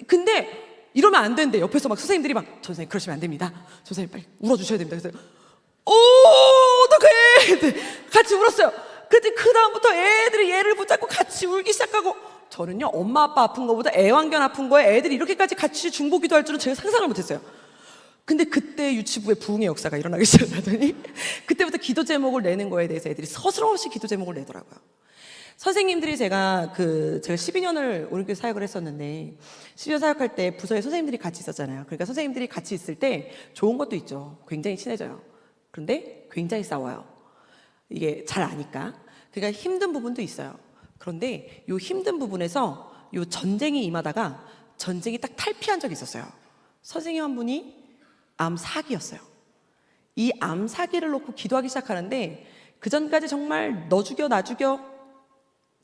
근데 이러면 안 되는데 옆에서 막 선생님들이 막 선생님 그러시면 안 됩니다. 선생님 빨리 울어주셔야 됩니다. 그래서 어떡해 같이 울었어요. 그랬더니 그 다음부터 애들이 얘를 붙잡고 같이 울기 시작하고 저는요 엄마 아빠 아픈 거보다 애완견 아픈 거에 애들이 이렇게까지 같이 중보기도 할 줄은 제가 상상을 못했어요. 근데 그때 유치부에 부흥의 역사가 일어나기 시작하더니 그때부터 기도 제목을 내는 거에 대해서 애들이 서슴없이 기도 제목을 내더라고요. 선생님들이 제가 12년을 오른교회 사역을 했었는데 12년 사역할 때 부서에 선생님들이 같이 있었잖아요. 그러니까 선생님들이 같이 있을 때 좋은 것도 있죠. 굉장히 친해져요. 그런데 굉장히 싸워요. 이게 잘 아니까. 그러니까 힘든 부분도 있어요. 그런데 이 힘든 부분에서 이 전쟁이 임하다가 전쟁이 딱 탈피한 적이 있었어요. 선생님 한 분이 암사기였어요. 이 암사기를 놓고 기도하기 시작하는데 그 전까지 정말 너 죽여 나 죽여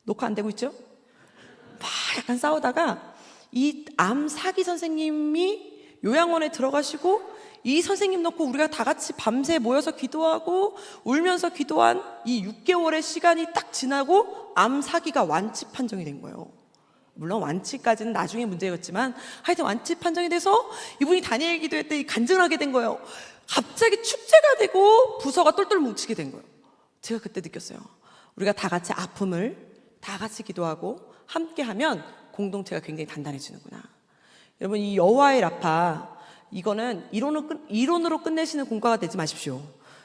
녹화 안 되고 있죠? 막 약간 싸우다가 이 암사기 선생님이 요양원에 들어가시고 이 선생님 놓고 우리가 다 같이 밤새 모여서 기도하고 울면서 기도한 이 6개월의 시간이 딱 지나고 암사기가 완치 판정이 된 거예요. 물론 완치까지는 나중에 문제였지만 하여튼 완치 판정이 돼서 이분이 다니엘 기도회 때 간증하게 된 거예요. 갑자기 축제가 되고 부서가 똘똘 뭉치게 된 거예요. 제가 그때 느꼈어요. 우리가 다 같이 아픔을 다 같이 기도하고 함께하면 공동체가 굉장히 단단해지는구나. 여러분 이 여호와의 라파 이거는 이론으로 끝내시는 공과가 되지 마십시오.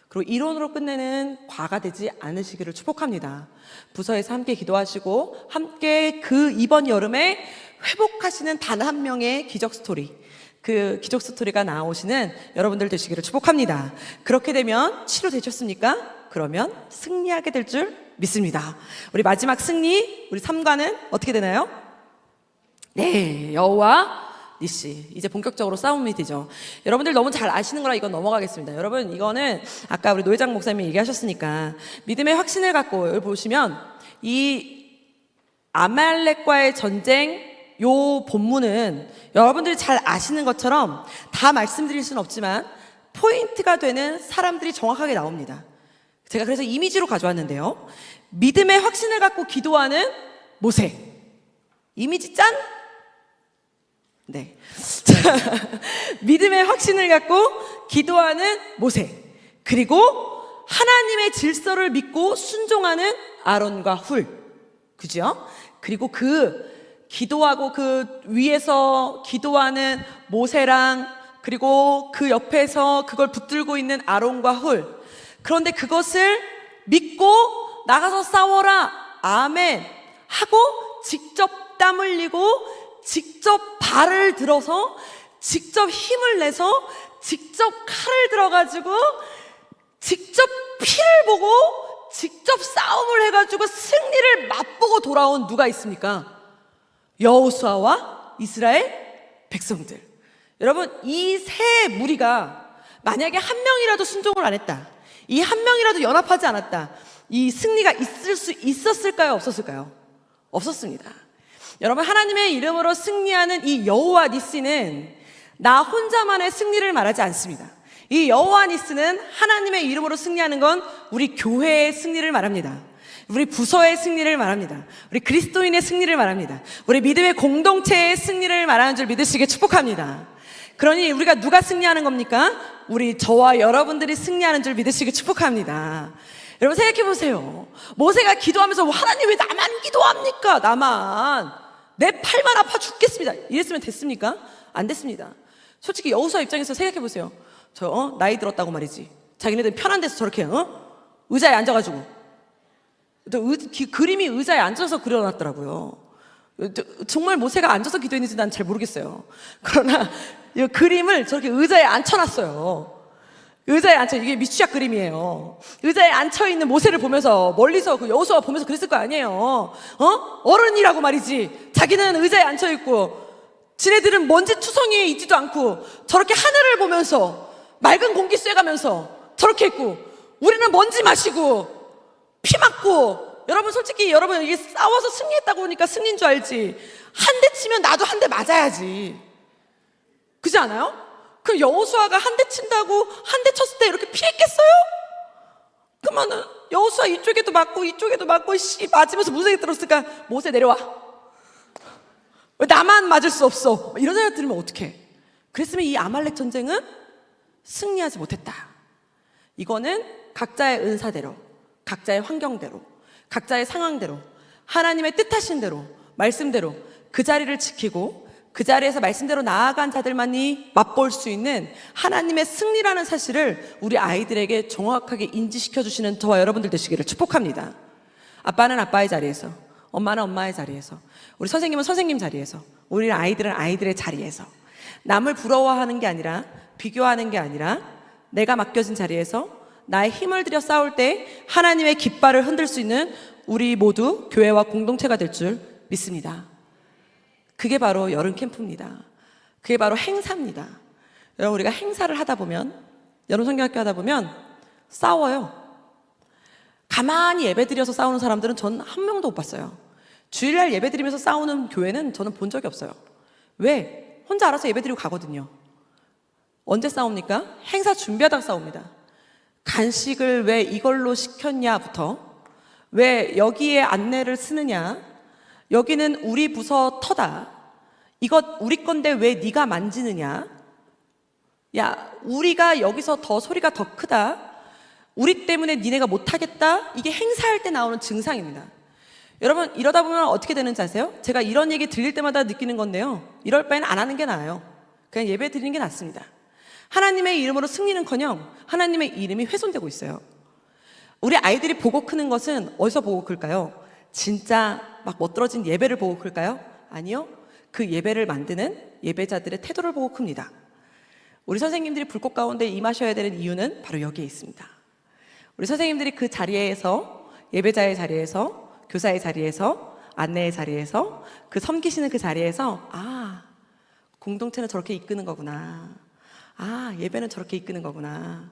그리고 이론으로 끝내는 과가 되지 않으시기를 축복합니다. 부서에서 함께 기도하시고 함께 그 이번 여름에 회복하시는 단 한 명의 기적 스토리 그 기적 스토리가 나오시는 여러분들 되시기를 축복합니다. 그렇게 되면 치료되셨습니까? 그러면 승리하게 될 줄 믿습니다. 우리 마지막 승리 우리 3과는 어떻게 되나요? 네, 여호와 니시. 이제 본격적으로 싸움이 되죠. 여러분들 너무 잘 아시는 거라 이건 넘어가겠습니다. 여러분 이거는 아까 우리 노회장 목사님이 얘기하셨으니까 믿음의 확신을 갖고 여기 보시면 이 아말렉과의 전쟁 요 본문은 여러분들이 잘 아시는 것처럼 다 말씀드릴 수는 없지만 포인트가 되는 사람들이 정확하게 나옵니다. 제가 그래서 이미지로 가져왔는데요. 믿음의 확신을 갖고 기도하는 모세. 이미지 짠? 네. 자, 믿음의 확신을 갖고 기도하는 모세, 그리고 하나님의 질서를 믿고 순종하는 아론과 훌, 그죠? 그리고 그 기도하고 그 위에서 기도하는 모세랑, 그리고 그 옆에서 그걸 붙들고 있는 아론과 훌. 그런데 그것을 믿고 나가서 싸워라, 아멘 하고 직접 땀 흘리고 직접 발을 들어서 직접 힘을 내서 직접 칼을 들어가지고 직접 피를 보고 직접 싸움을 해가지고 승리를 맛보고 돌아온 누가 있습니까? 여호수아와 이스라엘 백성들. 여러분, 이 세 무리가 만약에 한 명이라도 순종을 안 했다, 이 한 명이라도 연합하지 않았다, 이 승리가 있을 수 있었을까요? 없었을까요? 없었습니다. 여러분, 하나님의 이름으로 승리하는 이 여호와 니스는 나 혼자만의 승리를 말하지 않습니다. 이 여호와 니스는 하나님의 이름으로 승리하는 건 우리 교회의 승리를 말합니다. 우리 부서의 승리를 말합니다. 우리 그리스도인의 승리를 말합니다. 우리 믿음의 공동체의 승리를 말하는 줄 믿으시길 축복합니다. 그러니 우리가 누가 승리하는 겁니까? 우리 저와 여러분들이 승리하는 줄 믿으시길 축복합니다. 여러분, 생각해 보세요. 모세가 기도하면서 하나님 왜 나만 기도합니까? 나만, 내 팔만 아파 죽겠습니다, 이랬으면 됐습니까? 안 됐습니다. 솔직히 여호수아 입장에서 생각해 보세요. 나이 들었다고 말이지, 자기네들 편한 데서 저렇게 의자에 앉아가지고, 그림이 의자에 앉아서 그려놨더라고요. 정말 모세가 앉아서 기도했는지 난 잘 모르겠어요. 그러나 이 그림을 저렇게 의자에 앉혀놨어요. 의자에 앉혀, 이게 미취학 그림이에요. 의자에 앉혀있는 모세를 보면서, 멀리서 그 여호수아 보면서 그랬을 거 아니에요. 어른이라고 말이지, 자기는 의자에 앉혀있고 지네들은 먼지 투성이에 있지도 않고 저렇게 하늘을 보면서 맑은 공기 쐬가면서 저렇게 있고, 우리는 먼지 마시고 피 맞고. 여러분, 솔직히 여러분, 이게 싸워서 승리했다고 하니까 승리인 줄 알지, 한 대 치면 나도 한 대 맞아야지, 그렇지 않아요? 그럼 여호수아가 한 대 친다고 한 대 쳤을 때 이렇게 피했겠어요? 그러면은 여호수아 이쪽에도 맞고 이쪽에도 맞고 맞으면서 무슨 생각이 들었을까? 모세 내려와, 왜 나만 맞을 수 없어? 이런 생각 들으면 어떡해? 그랬으면 이 아말렉 전쟁은 승리하지 못했다. 이거는 각자의 은사대로, 각자의 환경대로, 각자의 상황대로, 하나님의 뜻하신 대로, 말씀대로 그 자리를 지키고 그 자리에서 말씀대로 나아간 자들만이 맛볼 수 있는 하나님의 승리라는 사실을 우리 아이들에게 정확하게 인지시켜 주시는 저와 여러분들 되시기를 축복합니다. 아빠는 아빠의 자리에서, 엄마는 엄마의 자리에서, 우리 선생님은 선생님 자리에서, 우리 아이들은 아이들의 자리에서, 남을 부러워하는 게 아니라, 비교하는 게 아니라 내가 맡겨진 자리에서 나의 힘을 들여 싸울 때 하나님의 깃발을 흔들 수 있는 우리 모두 교회와 공동체가 될 줄 믿습니다. 그게 바로 여름 캠프입니다. 그게 바로 행사입니다. 여러분, 우리가 행사를 하다 보면, 여름 성경학교 하다 보면 싸워요. 가만히 예배드려서 싸우는 사람들은 전 한 명도 못 봤어요. 주일날 예배드리면서 싸우는 교회는 저는 본 적이 없어요. 왜? 혼자 알아서 예배드리고 가거든요. 언제 싸웁니까? 행사 준비하다가 싸웁니다. 간식을 왜 이걸로 시켰냐부터, 왜 여기에 안내를 쓰느냐, 여기는 우리 부서 터다, 이것 우리 건데 왜 네가 만지느냐, 야 우리가 여기서 더 소리가 더 크다, 우리 때문에 니네가 못하겠다. 이게 행사할 때 나오는 증상입니다. 여러분, 이러다 보면 어떻게 되는지 아세요? 제가 이런 얘기 들릴 때마다 느끼는 건데요, 이럴 바에는 안 하는 게 나아요. 그냥 예배 드리는 게 낫습니다. 하나님의 이름으로 승리는커녕 하나님의 이름이 훼손되고 있어요. 우리 아이들이 보고 크는 것은 어디서 보고 클까요? 진짜 막 멋들어진 예배를 보고 클까요? 아니요. 그 예배를 만드는 예배자들의 태도를 보고 큽니다. 우리 선생님들이 불꽃 가운데 임하셔야 되는 이유는 바로 여기에 있습니다. 우리 선생님들이 그 자리에서, 예배자의 자리에서, 교사의 자리에서, 안내의 자리에서, 그 섬기시는 그 자리에서, 공동체는 저렇게 이끄는 거구나, 예배는 저렇게 이끄는 거구나,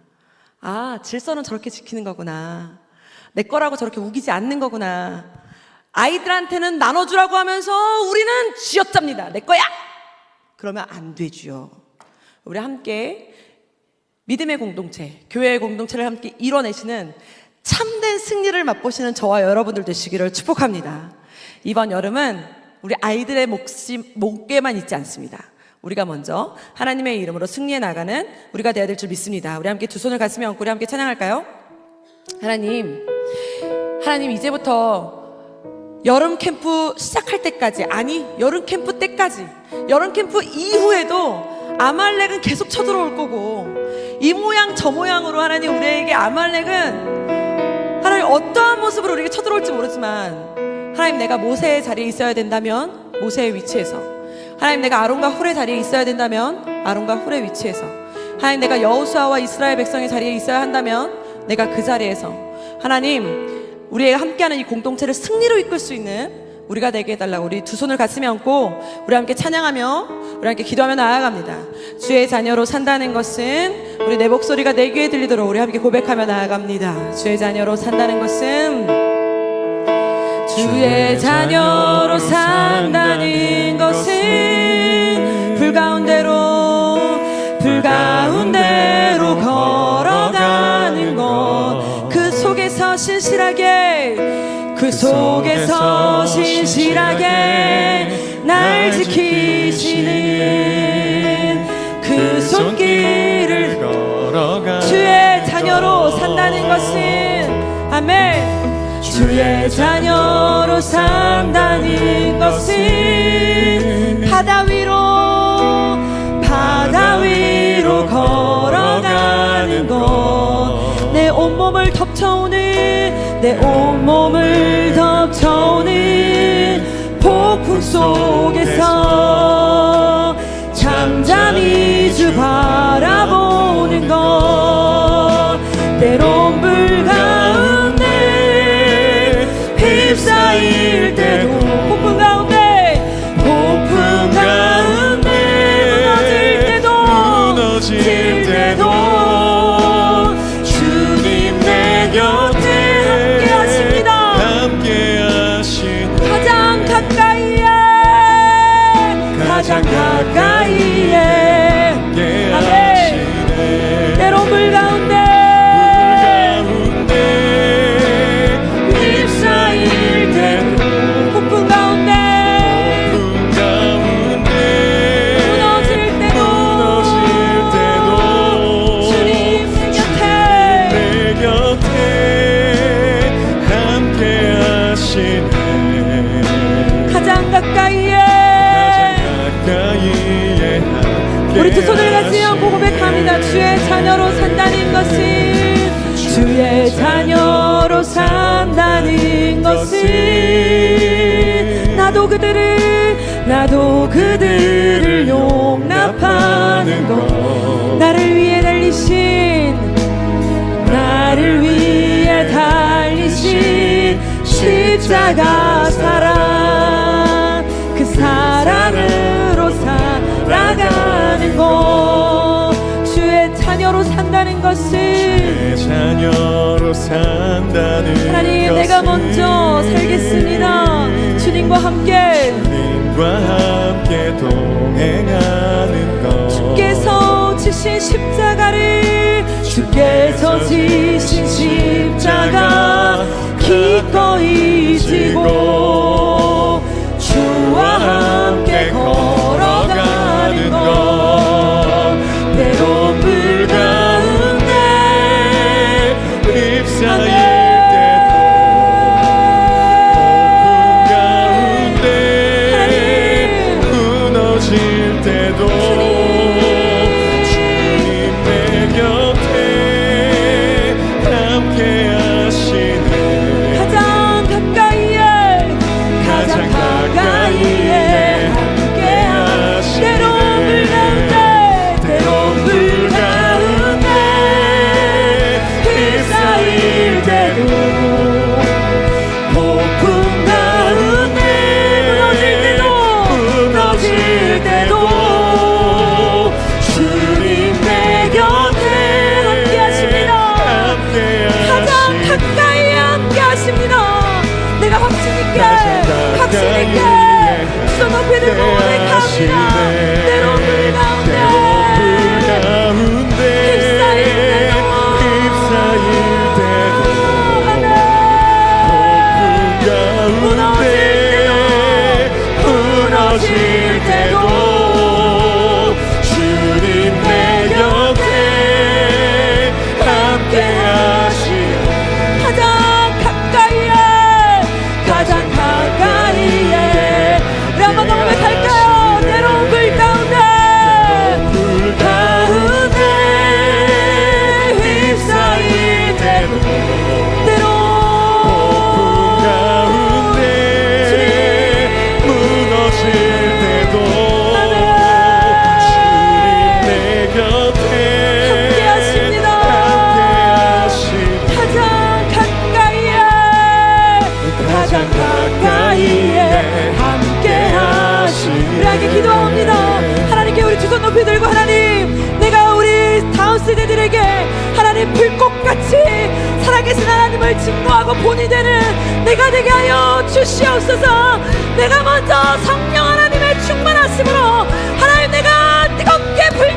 질서는 저렇게 지키는 거구나, 내 거라고 저렇게 우기지 않는 거구나. 아이들한테는 나눠주라고 하면서 우리는 쥐어짭니다. 내 거야! 그러면 안 되죠. 우리 함께 믿음의 공동체, 교회의 공동체를 함께 이뤄내시는 참된 승리를 맛보시는 저와 여러분들 되시기를 축복합니다. 이번 여름은 우리 아이들의 목에만 있지 않습니다. 우리가 먼저 하나님의 이름으로 승리해 나가는 우리가 되어야 될 줄 믿습니다. 우리 함께 두 손을 가슴에 얹고 우리 함께 찬양할까요? 하나님 이제부터 여름 캠프 시작할 때까지, 아니 여름 캠프 때까지, 여름 캠프 이후에도 아말렉은 계속 쳐들어올 거고, 이 모양 저 모양으로 하나님 우리에게 아말렉은 하나님 어떠한 모습으로 우리에게 쳐들어올지 모르지만, 하나님 내가 모세의 자리에 있어야 된다면 모세의 위치에서, 하나님 내가 아론과 훌의 자리에 있어야 된다면 아론과 훌의 위치에서, 하나님 내가 여호수아와 이스라엘 백성의 자리에 있어야 한다면 내가 그 자리에서, 하나님 우리가 함께하는 이 공동체를 승리로 이끌 수 있는 우리가 되게 해달라고 우리 두 손을 가슴에 얹고 우리 함께 찬양하며 우리 함께 기도하며 나아갑니다. 주의 자녀로 산다는 것은, 우리 내 목소리가 내 귀에 들리도록 우리 함께 고백하며 나아갑니다. 주의 자녀로 산다는 것은, 주의 자녀로 산다는 것은 불가운데로 걸어가는 것, 그 속에서 신실하게 날 지키시는 그 손길을 걸어가. 주의 자녀로 산다는 것은, 아멘, 주의 자녀로 산다는 것은 바다 위로 걸어가는 것, 내 온몸을 덮쳐오는 폭풍 속에서 잠잠히 주 바라보는 것, 때론 불 가운데 휩싸일 때도, 폭풍 가운데 무너질 때도 주님 내 곁에 함께 하시네. 가장 가까이에 함께 하시네. 때론 불 가운데 휩싸일 때도, 폭풍 가운데 무너질 때도 주님 내 곁에 함께 하시네. 가장 가까이에 우리 두 손을 같이 얹고 고백합니다. 주의 자녀로 산다는 것은 나도 그들을 용납하는 것, 나를 위해 달리신 십자가 사랑, 그 사랑으로 살아가는 것, 주의 자녀로 산다는 것은, 하나님 내가 먼저 살겠습니다. 주님과 함께 동행하는 것, 주께서 지신 십자가 기꺼이 지고 주와 함께 걸어가는 것, 때론 불 가운데 휩싸일 때도, 폭풍 가운데 무너질 때도 주님 내 곁에 함께 하시네. 가장 가까이에 함께 하시네. 때론 불 가운데 휩싸일 때 세대들에게 하나님 불꽃같이 살아계신 하나님을 증거하고 본이 되는 내가 되게 하여 주시옵소서. 내가 먼저 성령 하나님의 충만하심으로 하나님 내가 뜨겁게 불